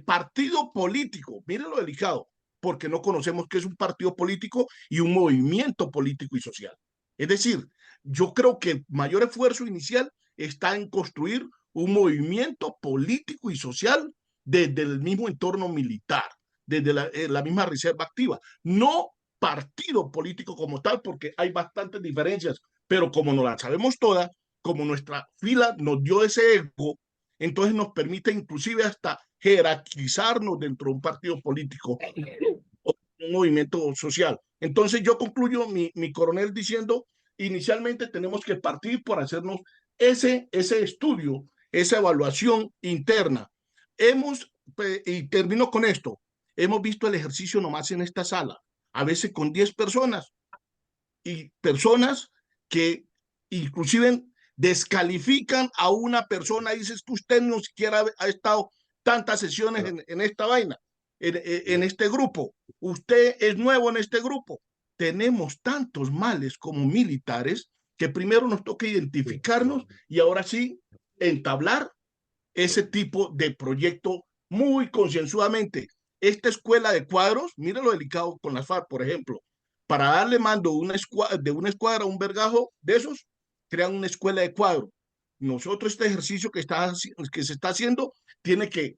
K: partido político. Miren lo delicado, porque no conocemos qué es un partido político y un movimiento político y social. Es decir, yo creo que el mayor esfuerzo inicial está en construir un movimiento político y social desde el mismo entorno militar, desde la misma reserva activa, no partido político como tal, porque hay bastantes diferencias, pero como no las sabemos todas, como nuestra fila nos dio ese ego, entonces nos permite inclusive hasta jerarquizarnos dentro de un partido político o un movimiento social. Entonces yo concluyo mi coronel diciendo, inicialmente tenemos que partir por hacernos ese estudio, esa evaluación interna. Y termino con esto, hemos visto el ejercicio nomás en esta sala, a veces con 10 personas, y personas que inclusive descalifican a una persona, dices que usted no siquiera ha estado tantas sesiones en esta vaina, en este grupo, usted es nuevo en este grupo. Tenemos tantos males como militares que primero nos toca identificarnos y ahora sí entablar ese tipo de proyecto muy concienzudamente. Esta escuela de cuadros, mira lo delicado con las FARC, por ejemplo, para darle mando de una escuadra a un vergajo de esos, crean una escuela de cuadros. Nosotros este ejercicio que se está haciendo tiene que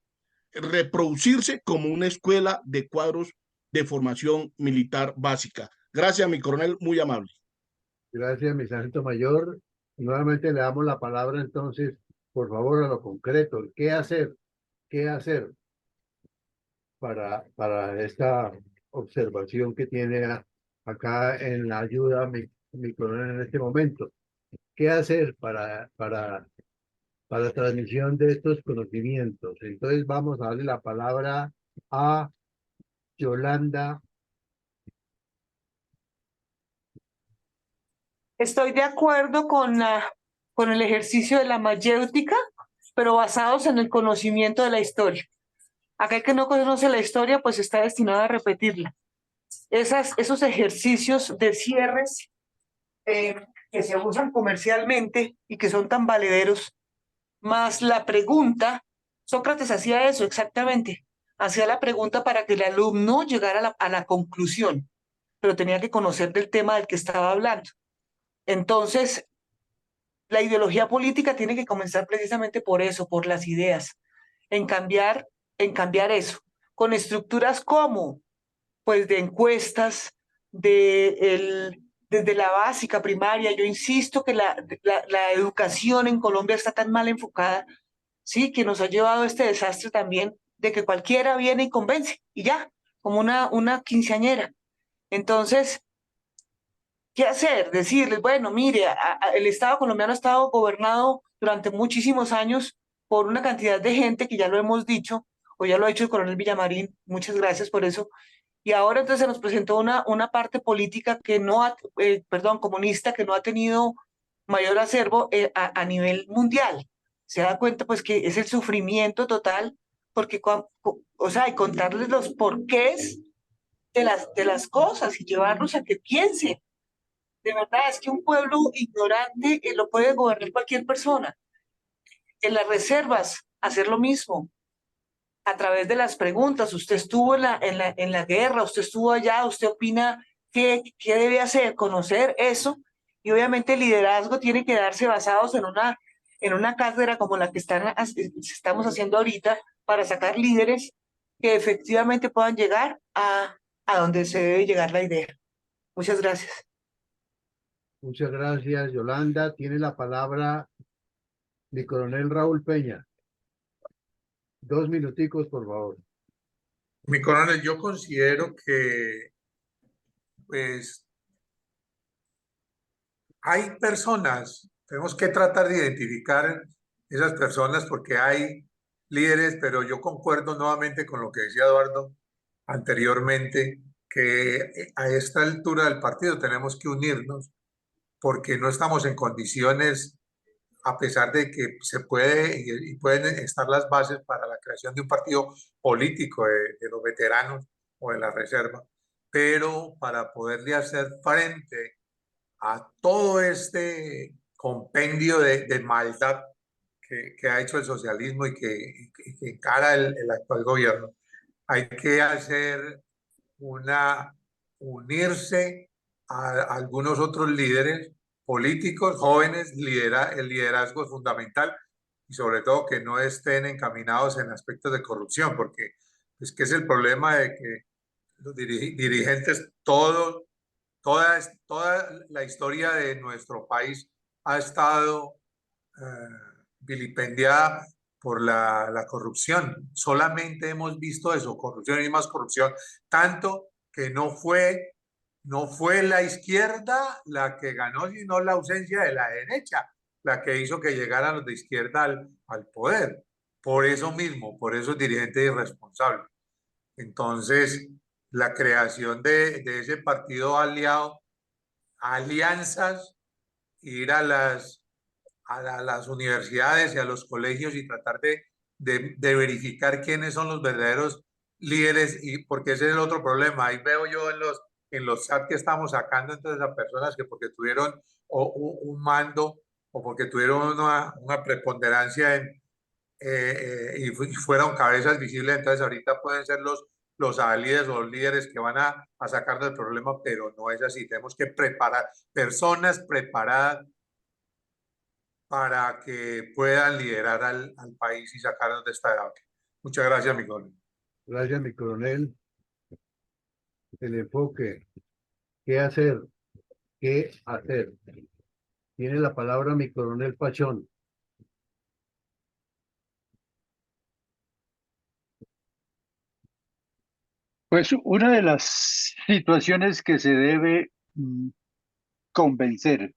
K: reproducirse como una escuela de cuadros de formación militar básica. Gracias, mi coronel, muy amable.
C: Gracias, mi sargento mayor. Nuevamente le damos la palabra entonces, por favor, a lo concreto. ¿Qué hacer? ¿Qué hacer para esta observación que tiene acá en la ayuda mi coronel en este momento? ¿Qué hacer para la transmisión de estos conocimientos? Entonces vamos a darle la palabra a Yolanda.
H: Estoy de acuerdo con el ejercicio de la mayéutica, pero basados en el conocimiento de la historia. Aquel que no conoce la historia, pues está destinado a repetirla. Esos ejercicios de cierres que se usan comercialmente y que son tan valederos, más la pregunta, Sócrates hacía eso exactamente, hacía la pregunta para que el alumno llegara a la conclusión, pero tenía que conocer del tema del que estaba hablando. Entonces, la ideología política tiene que comenzar precisamente por eso, por las ideas, en cambiar, en cambiar eso, con estructuras como, pues, de encuestas, desde la básica, primaria. Yo insisto que la educación en Colombia está tan mal enfocada, sí, que nos ha llevado a este desastre también de que cualquiera viene y convence, y ya, como una quinceañera. Entonces, ¿qué hacer? Decirles, bueno, mire, el Estado colombiano ha estado gobernado durante muchísimos años por una cantidad de gente que ya lo hemos dicho, o ya lo ha dicho el coronel Villamarín, muchas gracias por eso. Y ahora entonces se nos presentó una parte política que no ha, perdón, comunista, que no ha tenido mayor acervo a nivel mundial. Se da cuenta pues que es el sufrimiento total, porque, o sea, y contarles los porqués de las cosas y llevarlos a que piensen. De verdad, es que un pueblo ignorante lo puede gobernar cualquier persona. En las reservas, hacer lo mismo. A través de las preguntas, usted estuvo en la guerra, usted estuvo allá, usted opina qué debe hacer, conocer eso. Y obviamente el liderazgo tiene que darse basados en una cátedra como la que estamos haciendo ahorita para sacar líderes que efectivamente puedan llegar a donde se debe llegar la idea. Muchas gracias.
C: Muchas gracias, Yolanda. Tiene la palabra mi coronel Raúl Peña. 2 minuticos, por favor.
I: Mi coronel, yo considero que pues hay personas, tenemos que tratar de identificar esas personas porque hay líderes, pero yo concuerdo nuevamente con lo que decía Eduardo anteriormente, que a esta altura del partido tenemos que unirnos porque no estamos en condiciones, a pesar de que se puede y pueden estar las bases para la creación de un partido político de los veteranos o de la reserva, pero para poderle hacer frente a todo este compendio de maldad que ha hecho el socialismo y que encara el actual gobierno, hay que hacer unirse a algunos otros líderes políticos jóvenes. El liderazgo es fundamental y sobre todo que no estén encaminados en aspectos de corrupción, porque es que es el problema de que los dirigentes, toda la historia de nuestro país ha estado vilipendiada por la corrupción. Solamente hemos visto eso, corrupción y más corrupción, tanto que no fue la izquierda la que ganó, sino la ausencia de la derecha, la que hizo que llegaran los de izquierda al poder. Por eso mismo, por esos dirigentes irresponsables. Entonces, la creación de ese partido aliado, alianzas, ir a las universidades y a los colegios y tratar de verificar quiénes son los verdaderos líderes, y porque ese es el otro problema. Ahí veo yo en los chats que estamos sacando entonces a personas que porque tuvieron un mando o porque tuvieron una preponderancia y fueron cabezas visibles, entonces ahorita pueden ser los líderes o los líderes que van a sacarnos del problema, pero no es así. Tenemos que preparar personas preparadas para que puedan liderar al país y sacarnos de esta edad. Muchas gracias, mi coronel.
C: Gracias, mi coronel. El enfoque. ¿Qué hacer? ¿Qué hacer? Tiene la palabra mi coronel Pachón.
G: Pues una de las situaciones que se debe convencer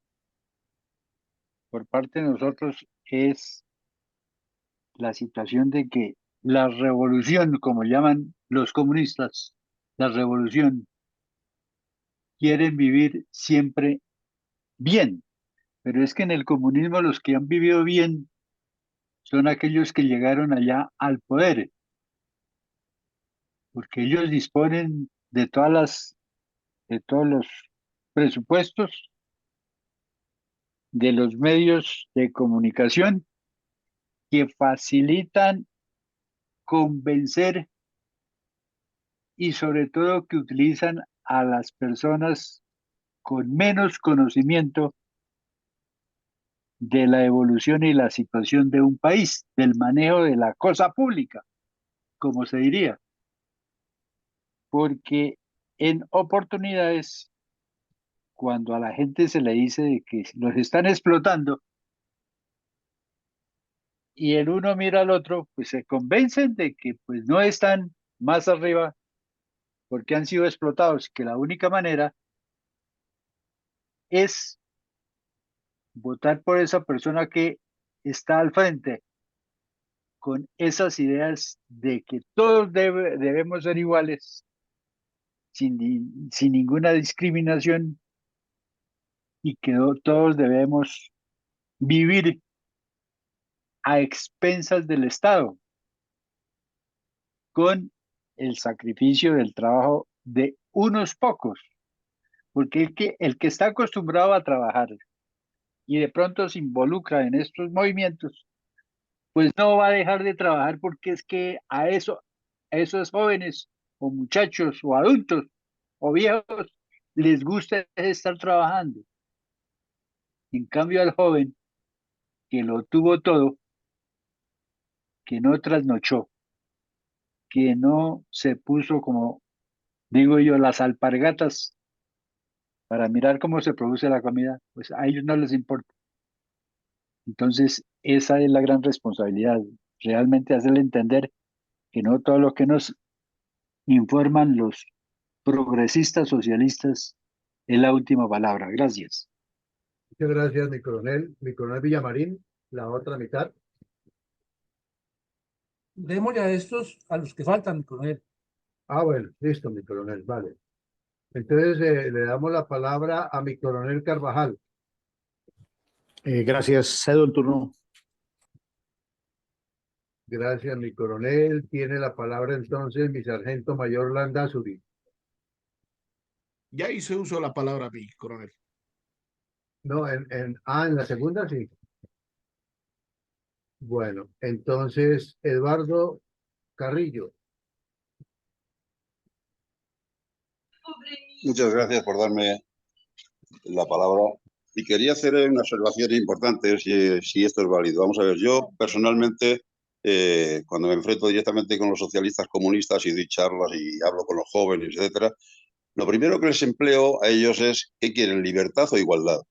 G: por parte de nosotros es la situación de que la revolución, como llaman los comunistas, la revolución, quieren vivir siempre bien, pero es que en el comunismo los que han vivido bien son aquellos que llegaron allá al poder, porque ellos disponen de de todos los presupuestos, de los medios de comunicación que facilitan convencer y sobre todo que utilizan a las personas con menos conocimiento de la evolución y la situación de un país, del manejo de la cosa pública, como se diría, porque en oportunidades, cuando a la gente se le dice de que los están explotando y el uno mira al otro, pues se convencen de que pues no están más arriba porque han sido explotados, que la única manera es votar por esa persona que está al frente con esas ideas de que todos debemos ser iguales, sin ninguna discriminación y que todos debemos vivir a expensas del Estado, con el sacrificio del trabajo de unos pocos, porque el que está acostumbrado a trabajar y de pronto se involucra en estos movimientos, pues no va a dejar de trabajar porque es que a esos jóvenes o muchachos o adultos o viejos les gusta estar trabajando. En cambio al joven que lo tuvo todo, que no trasnochó, que no se puso, como digo yo, las alpargatas para mirar cómo se produce la comida, pues a ellos no les importa. Entonces, esa es la gran responsabilidad, realmente hacerle entender que no todo lo que nos informan los progresistas socialistas es la última palabra. Gracias.
C: Muchas gracias, mi coronel Villamarín, la otra mitad.
A: Démosle a estos, a los que faltan, mi coronel.
C: Ah, bueno, listo, mi coronel, vale. Entonces le damos la palabra a mi coronel Carvajal.
F: Gracias, cedo el turno.
C: Gracias, mi coronel. Tiene la palabra entonces mi sargento mayor Landazuri.
K: Ya hice uso de la palabra mi coronel.
C: No, en la segunda sí. Bueno, entonces Eduardo Carrillo.
E: Muchas gracias por darme la palabra. Y quería hacer una observación importante, si esto es válido. Vamos a ver, yo personalmente, cuando me enfrento directamente con los socialistas comunistas y doy charlas y hablo con los jóvenes, etcétera, lo primero que les empleo a ellos es ¿qué quieren, libertad o igualdad?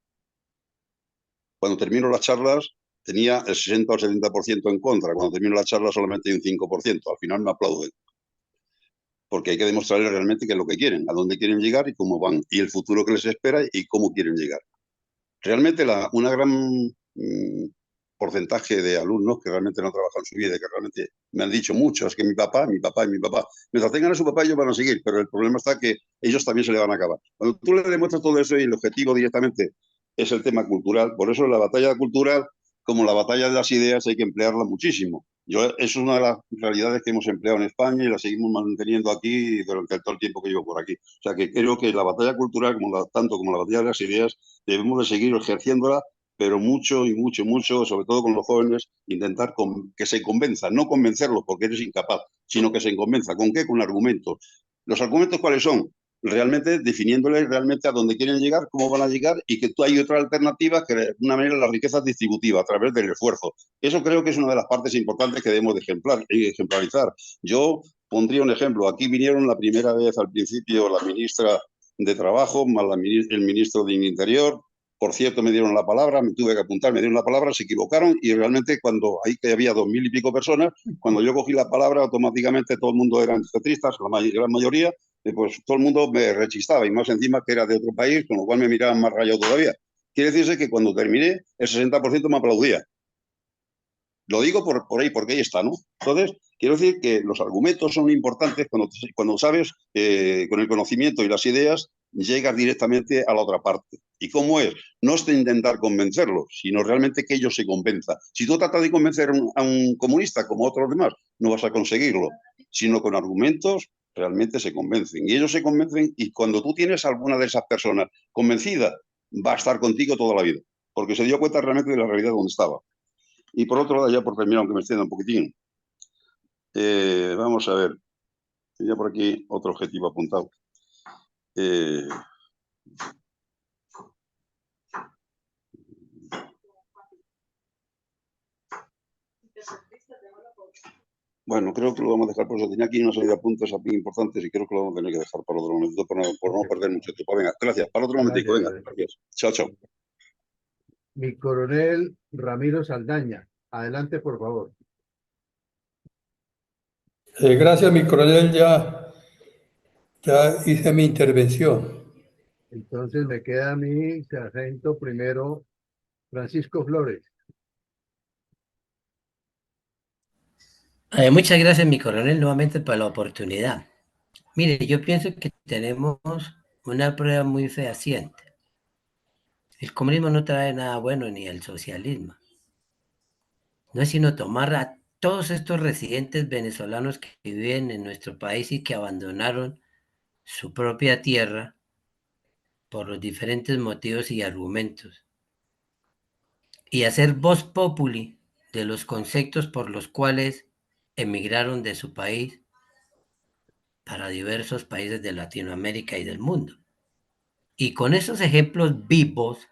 E: Cuando termino las charlas tenía el 60 o 70% en contra. Cuando termino la charla solamente hay un 5%. Al final me aplauden. Porque hay que demostrarles realmente qué es lo que quieren, a dónde quieren llegar y cómo van, y el futuro que les espera y cómo quieren llegar. Realmente una gran porcentaje de alumnos que realmente no trabajan en su vida, que realmente me han dicho mucho, es que mi papá, mientras tengan a su papá ellos van a seguir, pero el problema está que ellos también se le van a acabar. Cuando tú le demuestras todo eso y el objetivo directamente es el tema cultural, por eso la batalla cultural, como la batalla de las ideas, hay que emplearla muchísimo. Eso es una de las realidades que hemos empleado en España y la seguimos manteniendo aquí durante todo el tiempo que llevo por aquí. O sea que creo que la batalla cultural, tanto como la batalla de las ideas, debemos de seguir ejerciéndola, pero mucho y mucho, mucho, sobre todo con los jóvenes, intentar que se convenzan, no convencerlos porque eres incapaz, sino que se convenza. ¿Con qué? Con argumentos. ¿Los argumentos cuáles son? Realmente definiéndoles realmente a dónde quieren llegar, cómo van a llegar y que hay otra alternativa que de una manera la riqueza distributiva a través del esfuerzo. Eso creo que es una de las partes importantes que debemos de ejemplarizar. Yo pondría un ejemplo. Aquí vinieron la primera vez al principio la ministra de Trabajo, más el ministro de Interior, por cierto, me dieron la palabra, me tuve que apuntar, me dieron la palabra, se equivocaron y realmente cuando ahí que había 2000 y pico personas, cuando yo cogí la palabra, automáticamente todo el mundo eran centristas, la gran mayoría, pues todo el mundo me rechistaba y más encima que era de otro país, con lo cual me miraban más rayado todavía. Quiere decirse que cuando terminé, el 60% me aplaudía. Lo digo por ahí, porque ahí está, ¿no? Entonces, quiero decir que los argumentos son importantes cuando sabes, con el conocimiento y las ideas, llegas directamente a la otra parte. ¿Y cómo es? No es de intentar convencerlos, sino realmente que ellos se convenzan. Si tú tratas de convencer a un comunista como a otros demás, no vas a conseguirlo, sino con argumentos realmente se convencen. Y ellos se convencen y cuando tú tienes a alguna de esas personas convencida, va a estar contigo toda la vida, porque se dio cuenta realmente de la realidad donde estaba. Y por otro lado, ya por terminar, aunque me extienda un poquitín, vamos a ver, ya por aquí otro objetivo apuntado. Bueno, creo que lo vamos a dejar por eso. Tenía aquí una serie de apuntes aquí importantes y creo que lo vamos a tener que dejar para otro momento, por no perder mucho tiempo. Venga, gracias. Para otro momentico, venga. Gracias. Chao, chao.
C: Mi coronel Ramiro Saldaña. Adelante, por favor.
J: Gracias, mi coronel, ya hice mi intervención.
C: Entonces me queda mi sargento primero, Francisco Flores.
D: Muchas gracias, mi coronel, nuevamente por la oportunidad. Mire, yo pienso que tenemos una prueba muy fehaciente. El comunismo no trae nada bueno ni el socialismo. No es sino tomar a todos estos residentes venezolanos que viven en nuestro país y que abandonaron su propia tierra por los diferentes motivos y argumentos, y hacer voz populi de los conceptos por los cuales emigraron de su país para diversos países de Latinoamérica y del mundo. Y con esos ejemplos vivos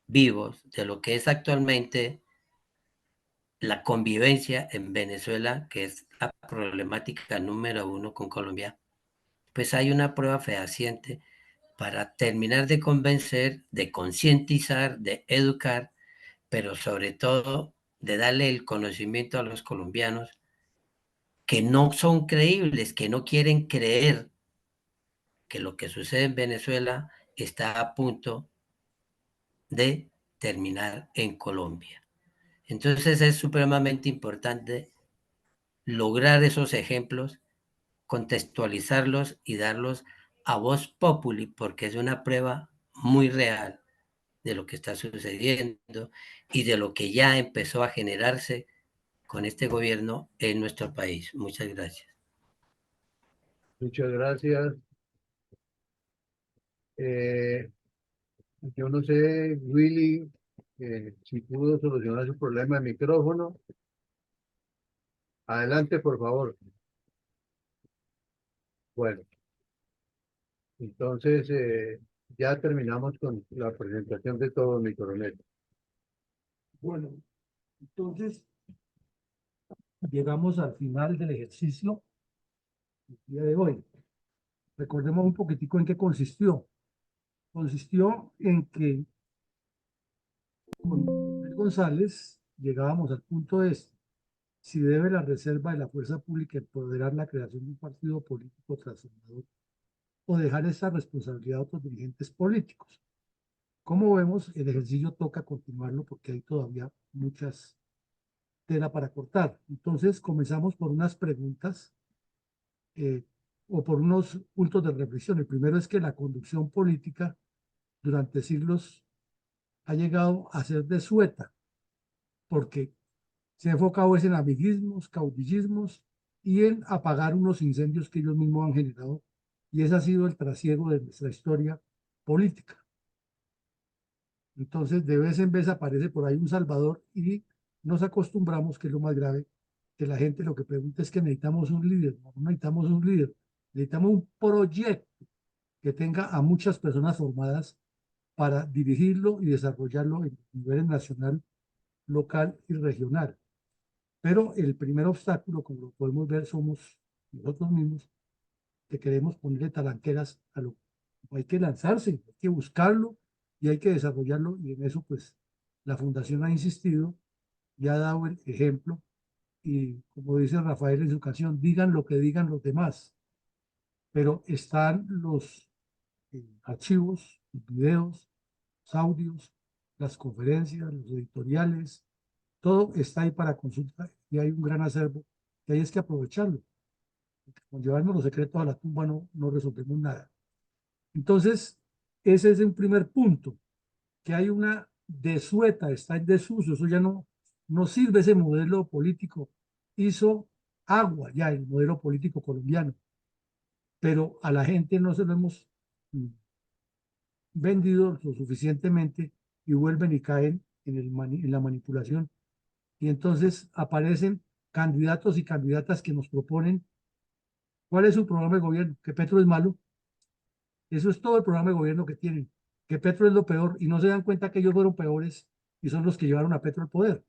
D: de lo que es actualmente la convivencia en Venezuela, que es la problemática número 1 con Colombia, pues hay una prueba fehaciente para terminar de convencer, de concientizar, de educar, pero sobre todo de darle el conocimiento a los colombianos que no son creíbles, que no quieren creer que lo que sucede en Venezuela está a punto de terminar en Colombia. Entonces es supremamente importante lograr esos ejemplos, contextualizarlos y darlos a voz populi, porque es una prueba muy real de lo que está sucediendo y de lo que ya empezó a generarse con este gobierno en nuestro país. Muchas gracias.
C: Muchas gracias. Yo no sé, Willy, si pudo solucionar su problema de micrófono. Adelante, por favor. Bueno, entonces ya terminamos con la presentación de todo, mi coronel.
A: Bueno, entonces llegamos al final del ejercicio el día de hoy. Recordemos un poquitico en qué consistió. Consistió en que con Manuel González llegábamos al punto de si debe la reserva de la fuerza pública empoderar la creación de un partido político transformador o dejar esa responsabilidad a otros dirigentes políticos. Como vemos, el ejercicio toca continuarlo porque hay todavía muchas tela para cortar. Entonces, comenzamos por unas preguntas o por unos puntos de reflexión. El primero es que la conducción política durante siglos ha llegado a ser desueta, porque se ha enfocado en amiguismos, caudillismos y en apagar unos incendios que ellos mismos han generado. Y ese ha sido el trasiego de nuestra historia política. Entonces, de vez en vez aparece por ahí un salvador y nos acostumbramos, que es lo más grave, que la gente lo que pregunta es que necesitamos un líder. No necesitamos un líder, necesitamos un proyecto que tenga a muchas personas formadas para dirigirlo y desarrollarlo en niveles nacional, local y regional. Pero el primer obstáculo, como lo podemos ver, somos nosotros mismos, que queremos ponerle talanqueras a lo. Hay que lanzarse, hay que buscarlo, y hay que desarrollarlo, y en eso pues la fundación ha insistido y ha dado el ejemplo, y como dice Rafael en su canción, digan lo que digan los demás, pero están los archivos, los videos, los audios, las conferencias, los editoriales, todo está ahí para consulta y hay un gran acervo que hay es que aprovecharlo. Con llevarnos los secretos a la tumba no resolvemos nada. Entonces, ese es un primer punto, que hay una desueta, está en desuso, eso ya no sirve ese modelo político. Hizo agua ya el modelo político colombiano, pero a la gente no se lo hemos vendido lo suficientemente y vuelven y caen en la manipulación. Y entonces aparecen candidatos y candidatas que nos proponen cuál es su programa de gobierno, que Petro es malo. Eso es todo el programa de gobierno que tienen, que Petro es lo peor y no se dan cuenta que ellos fueron peores y son los que llevaron a Petro al poder.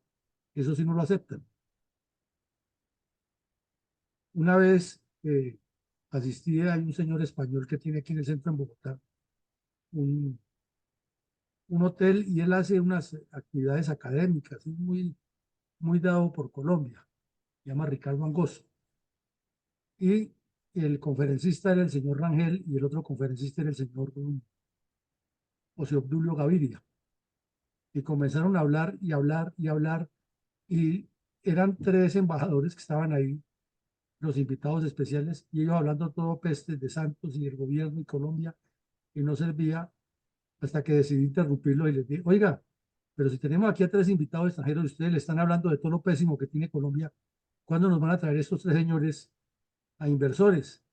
A: Eso sí no lo aceptan. Una vez asistí a un señor español que tiene aquí en el centro en Bogotá un, un hotel y él hace unas actividades académicas, es muy dado por Colombia, se llama Ricardo Angosto. Y el conferencista era el señor Rangel y el otro conferencista era el señor José Obdulio Gaviria. Y comenzaron a hablar y hablar y hablar y eran 3 embajadores que estaban ahí, los invitados especiales, y ellos hablando todo pestes de Santos y del gobierno y Colombia, y no servía hasta que decidí interrumpirlo y les dije, oiga, pero si tenemos aquí a 3 invitados extranjeros y ustedes le están hablando de todo lo pésimo que tiene Colombia, ¿cuándo nos van a traer estos 3 señores a inversores?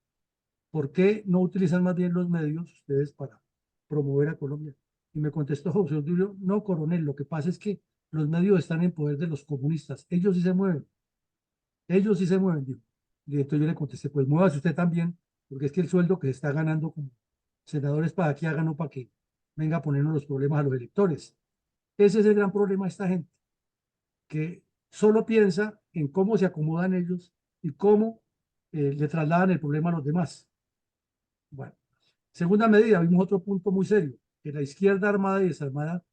A: ¿Por qué no utilizan más bien los medios ustedes para promover a Colombia? Y me contestó José Obdulio, no, coronel, lo que pasa es que los medios están en poder de los comunistas, ellos sí se mueven, dijo. Y entonces yo le contesté, pues muévase usted también, porque es que el sueldo que se está ganando como senadores para que hagan o para que venga a ponernos los problemas a los electores. Ese es el gran problema de esta gente, que solo piensa en cómo se acomodan ellos y cómo le trasladan el problema a los demás. Bueno, segunda medida, vimos otro punto muy serio, que la izquierda armada y desarmada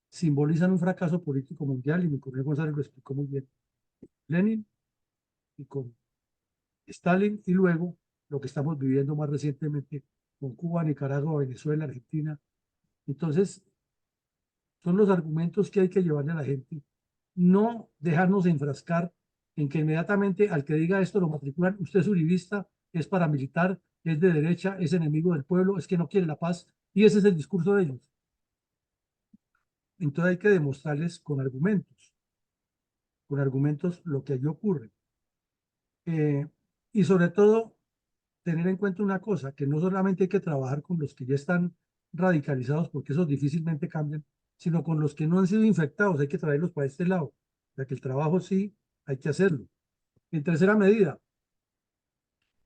A: simbolizan un fracaso político mundial, y mi coronel González lo explicó muy bien. Lenin y con Stalin, y luego lo que estamos viviendo más recientemente con Cuba, Nicaragua, Venezuela, Argentina. Entonces, son los argumentos que hay que llevarle a la gente. No dejarnos enfrascar en que inmediatamente al que diga esto lo matriculan, usted es uribista, es paramilitar, es de derecha, es enemigo del pueblo, es que no quiere la paz, y ese es el discurso de ellos. Entonces hay que demostrarles con argumentos lo que allí ocurre. Y sobre todo, tener en cuenta una cosa, que no solamente hay que trabajar con los que ya están radicalizados, porque esos difícilmente cambian, sino con los que no han sido infectados, hay que traerlos para este lado. O sea que el trabajo sí hay que hacerlo. En tercera medida,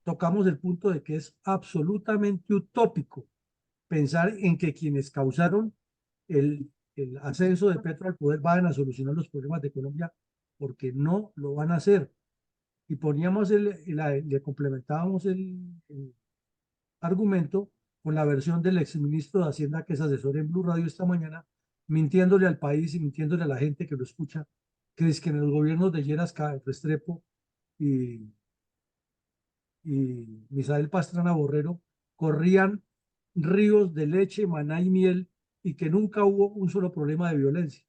A: tocamos el punto de que es absolutamente utópico pensar en que quienes causaron el ascenso de Petro al poder van a solucionar los problemas de Colombia, porque no lo van a hacer. Y poníamos le complementábamos el argumento con la versión del exministro de Hacienda que es asesor en Blue Radio esta mañana, mintiéndole al país y mintiéndole a la gente que lo escucha, que es que en los gobiernos de Lleras Restrepo y Misael Pastrana Borrero corrían ríos de leche, maná y miel y que nunca hubo un solo problema de violencia.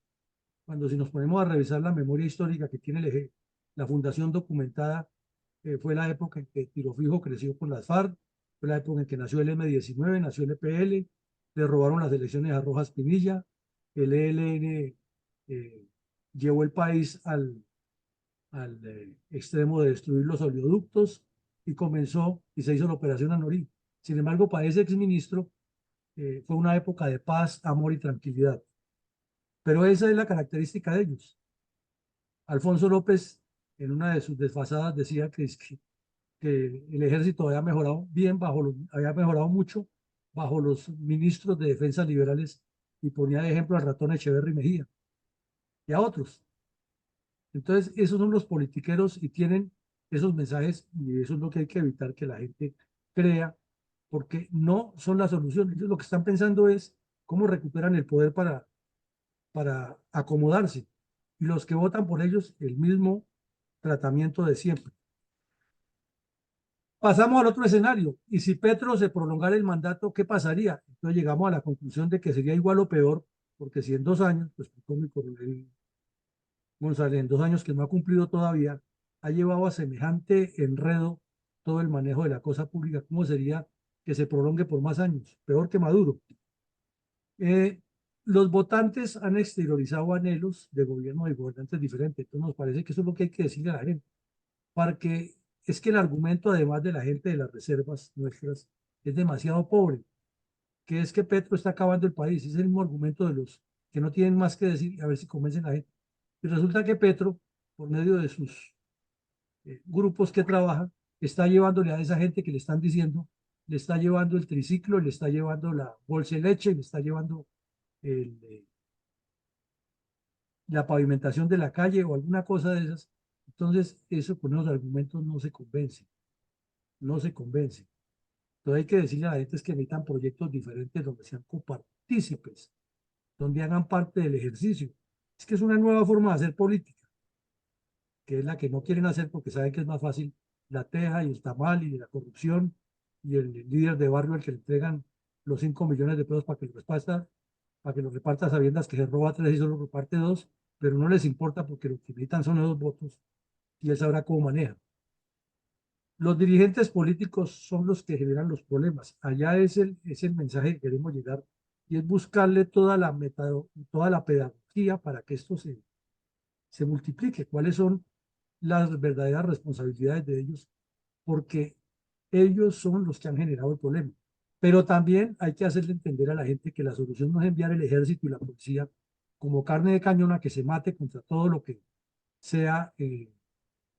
A: Cuando si nos ponemos a revisar la memoria histórica que tiene la Fundación documentada, fue la época en que Tiro Fijo creció con las FARC, fue la época en que nació el M-19, nació el EPL, le robaron las elecciones a Rojas Pinilla, el ELN llevó el país al extremo de destruir los oleoductos y comenzó y se hizo la operación Anorí. Sin embargo, para ese exministro fue una época de paz, amor y tranquilidad. Pero esa es la característica de ellos. Alfonso López, en una de sus desfasadas, decía que el ejército había mejorado bien había mejorado mucho bajo los ministros de defensa liberales y ponía de ejemplo al ratón Echeverry Mejía y a otros. Entonces, esos son los politiqueros y tienen esos mensajes y eso es lo que hay que evitar que la gente crea, porque no son la solución. Ellos lo que están pensando es cómo recuperan el poder para acomodarse. Y los que votan por ellos, el mismo tratamiento de siempre. Pasamos al otro escenario. Y si Petro se prolongara el mandato, ¿qué pasaría? Entonces llegamos a la conclusión de que sería igual o peor, porque si en 2 años, pues como mi coronel González, en 2 años que no ha cumplido todavía, ha llevado a semejante enredo todo el manejo de la cosa pública, ¿cómo sería que se prolongue por más años? Peor que Maduro. Los votantes han exteriorizado anhelos de gobierno y gobernantes diferentes. Entonces nos parece que eso es lo que hay que decirle a la gente. Porque es que el argumento, además de la gente de las reservas nuestras, es demasiado pobre. Que es que Petro está acabando el país. Es el mismo argumento de los que no tienen más que decir, a ver si convencen a la gente. Y resulta que Petro, por medio de sus grupos que trabajan, está llevándole a esa gente que le están diciendo, le está llevando el triciclo, le está llevando la bolsa de leche, le está llevando la pavimentación de la calle o alguna cosa de esas. Entonces, eso con los argumentos no se convence, no se convence. Entonces hay que decirle a la gente es que necesitan proyectos diferentes donde sean copartícipes, donde hagan parte del ejercicio. Es que es una nueva forma de hacer política, que es la que no quieren hacer porque saben que es más fácil la teja y el tamal y la corrupción y el líder de barrio al que le entregan los 5 millones de pesos para que lo reparta a sabiendas que se roba 3 y solo reparte 2, pero no les importa porque lo que necesitan son esos votos y él sabrá cómo maneja. Los dirigentes políticos son los que generan los problemas. Allá es el mensaje que queremos llegar y es buscarle toda la pedagogía para que esto se multiplique. ¿Cuáles son las verdaderas responsabilidades de ellos? Porque ellos son los que han generado el problema. Pero también hay que hacerle entender a la gente que la solución no es enviar el ejército y la policía como carne de cañón a que se mate contra todo lo que sea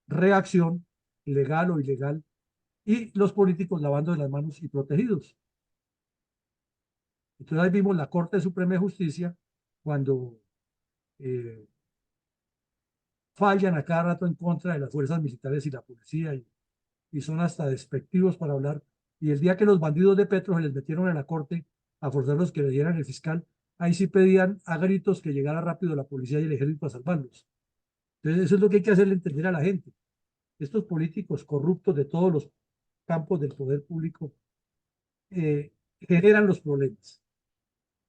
A: reacción, legal o ilegal, y los políticos lavando de las manos y protegidos. Entonces ahí vimos la Corte Suprema de Justicia cuando fallan a cada rato en contra de las fuerzas militares y la policía y son hasta despectivos para hablar. Y el día que los bandidos de Petro se les metieron en la corte a forzarlos que le dieran el fiscal, ahí sí pedían a gritos que llegara rápido la policía y el ejército a salvarlos. Entonces eso es lo que hay que hacerle entender a la gente. Estos políticos corruptos de todos los campos del poder público generan los problemas,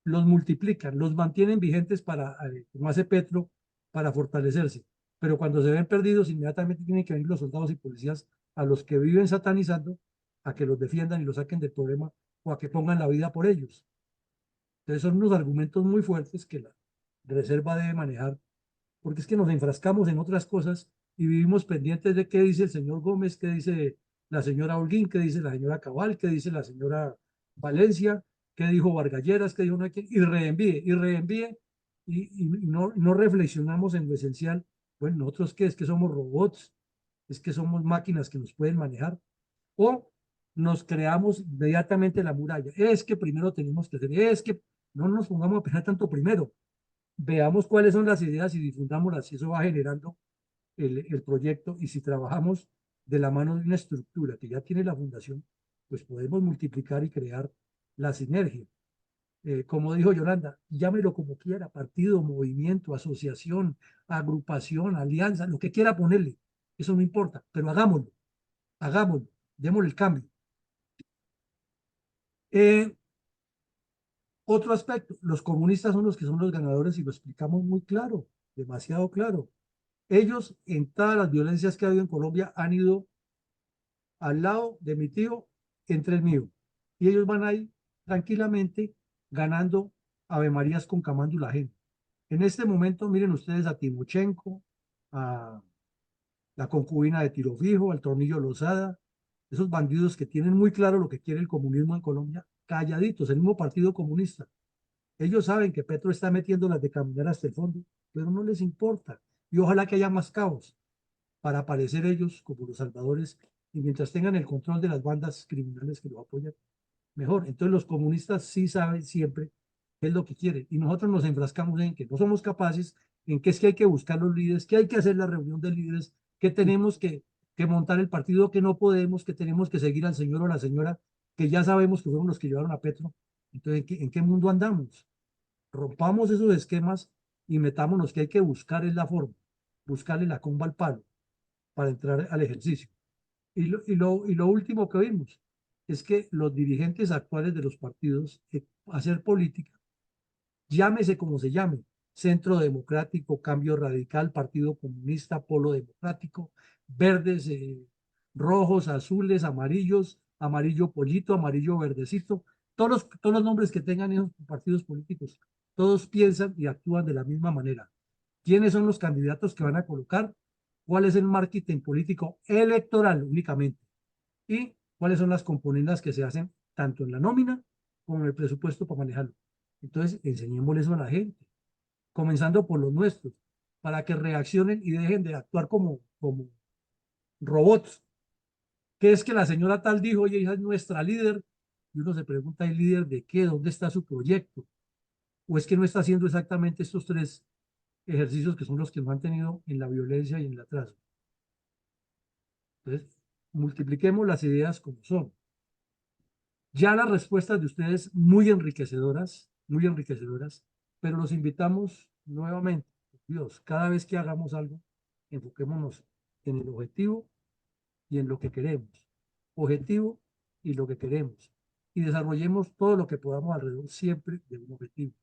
A: los multiplican, los mantienen vigentes para, como hace Petro, para fortalecerse. Pero cuando se ven perdidos, inmediatamente tienen que venir los soldados y policías a los que viven satanizando, a que los defiendan y los saquen del problema o a que pongan la vida por ellos. Entonces son unos argumentos muy fuertes que la reserva debe manejar, porque es que nos enfrascamos en otras cosas y vivimos pendientes de qué dice el señor Gómez, qué dice la señora Holguín, qué dice la señora Cabal, qué dice la señora Valencia, qué dijo Vargalleras, qué dijo no hay que, y reenvíe, y no reflexionamos en lo esencial. Bueno, nosotros qué es que somos robots, es que somos máquinas que nos pueden manejar, o nos creamos inmediatamente la muralla. Es que primero tenemos que hacer, es que no nos pongamos a pensar tanto primero. Veamos cuáles son las ideas y difundámoslas, y eso va generando el proyecto. Y si trabajamos de la mano de una estructura que ya tiene la fundación, pues podemos multiplicar y crear la sinergia. Como dijo Yolanda, llámelo como quiera, partido, movimiento, asociación, agrupación, alianza, lo que quiera ponerle, eso no importa, pero hagámoslo, démosle el cambio. Otro aspecto, los comunistas son los que son los ganadores y lo explicamos muy claro, demasiado claro. Ellos en todas las violencias que ha habido en Colombia han ido al lado de mi tío entre el mío. Y ellos van ahí tranquilamente ganando Ave Marías con camándula gente. En este momento miren ustedes a Timochenko, a la concubina de Tiro Fijo, al Tornillo Lozada, esos bandidos que tienen muy claro lo que quiere el comunismo en Colombia, calladitos, el mismo Partido Comunista. Ellos saben que Petro está metiendo las de caminar hasta el fondo, pero no les importa. Y ojalá que haya más caos para aparecer ellos como los salvadores y mientras tengan el control de las bandas criminales que lo apoyan, mejor. Entonces los comunistas sí saben siempre qué es lo que quieren y nosotros nos enfrascamos en que no somos capaces, en que es que hay que buscar los líderes, que hay que hacer la reunión de líderes, que tenemos que montar el partido, que no podemos, que tenemos que seguir al señor o la señora, que ya sabemos que fueron los que llevaron a Petro. Entonces, ¿en qué mundo andamos? Rompamos esos esquemas y metámonos, que hay que buscar en la forma, buscarle la comba al palo para entrar al ejercicio. Y lo último que vimos es que los dirigentes actuales de los partidos, hacer política, llámese como se llame, Centro Democrático, Cambio Radical, Partido Comunista, Polo Democrático, verdes, rojos, azules, amarillos, amarillo pollito, amarillo verdecito, todos los nombres que tengan esos partidos políticos, todos piensan y actúan de la misma manera. ¿Quiénes son los candidatos que van a colocar? ¿Cuál es el marketing político electoral únicamente? ¿Y cuáles son las componendas que se hacen tanto en la nómina como en el presupuesto para manejarlo? Entonces, enseñémosle eso a la gente, comenzando por los nuestros, para que reaccionen y dejen de actuar como robots. ¿Qué es que la señora tal dijo, oye, ella es nuestra líder? Y uno se pregunta, ¿el líder de qué? ¿Dónde está su proyecto? ¿O es que no está haciendo exactamente estos 3 ejercicios que son los que nos han tenido en la violencia y en el atraso? Entonces, multipliquemos las ideas como son. Ya las respuestas de ustedes muy enriquecedoras, pero los invitamos nuevamente, Dios, cada vez que hagamos algo, enfoquémonos en el objetivo y en lo que queremos. Objetivo y lo que queremos. Y desarrollemos todo lo que podamos alrededor siempre de un objetivo.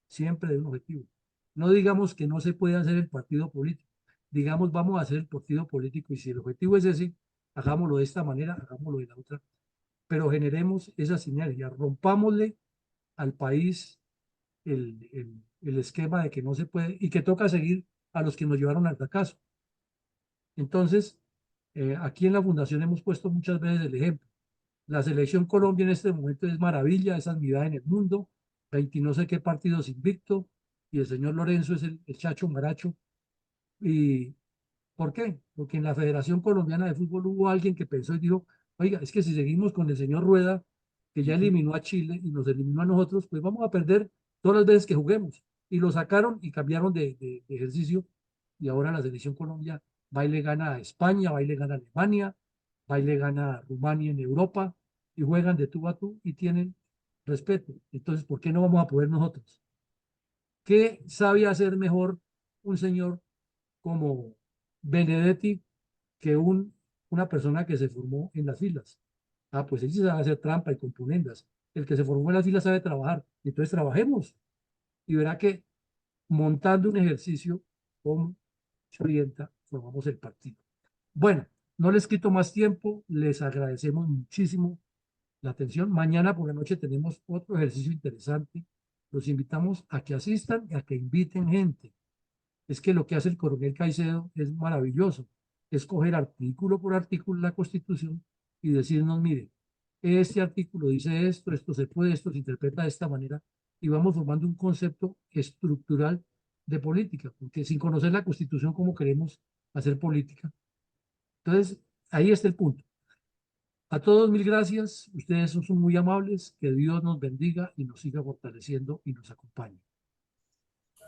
A: Siempre de un objetivo. No digamos que no se puede hacer el partido político. Digamos, vamos a hacer el partido político y si el objetivo es ese, hagámoslo de esta manera, hagámoslo de la otra. Pero generemos esa sinergia, rompámosle al país el esquema de que no se puede y que toca seguir a los que nos llevaron al fracaso. Entonces, aquí en la Fundación hemos puesto muchas veces el ejemplo. La selección Colombia en este momento es maravilla, es admirada en el mundo, 20 no sé qué partidos invicto, y el señor Lorenzo es el chacho maracho. ¿Y por qué? Porque en la Federación Colombiana de Fútbol hubo alguien que pensó y dijo, oiga, es que si seguimos con el señor Rueda, que ya eliminó a Chile y nos eliminó a nosotros, pues vamos a perder todas las veces que juguemos. Y lo sacaron y cambiaron de ejercicio, y ahora la selección Colombia va y le gana a España, va y le gana a Alemania, va y le gana a Rumania en Europa, y juegan de tú a tú y tienen respeto. Entonces, ¿por qué no vamos a poder nosotros? ¿Qué sabe hacer mejor un señor como Benedetti que una persona que se formó en las filas? Ah, pues él sí sabe hacer trampa y componendas. El que se formó en las filas sabe trabajar. Entonces trabajemos y verá que montando un ejercicio como se orienta, formamos el partido. Bueno, no les quito más tiempo, les agradecemos muchísimo la atención. Mañana por la noche tenemos otro ejercicio interesante. Los invitamos a que asistan y a que inviten gente. Es que lo que hace el coronel Caicedo es maravilloso. Es coger artículo por artículo la Constitución y decirnos, mire, este artículo dice esto, esto se puede, esto se interpreta de esta manera, y vamos formando un concepto estructural de política, porque sin conocer la Constitución, ¿cómo queremos hacer política? Entonces, ahí está el punto. A todos 1000 gracias, ustedes son muy amables, que Dios nos bendiga y nos siga fortaleciendo y nos acompañe.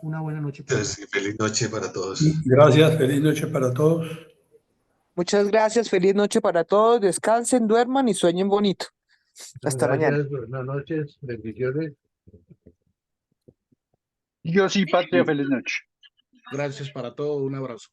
A: Una buena noche.
B: Feliz noche para todos.
J: Gracias, feliz noche para todos.
H: Muchas gracias, feliz noche para todos, descansen, duerman y sueñen bonito. Hasta mañana.
C: Buenas noches, bendiciones.
G: Yo sí, patria, feliz noche.
K: Gracias para todos, un abrazo.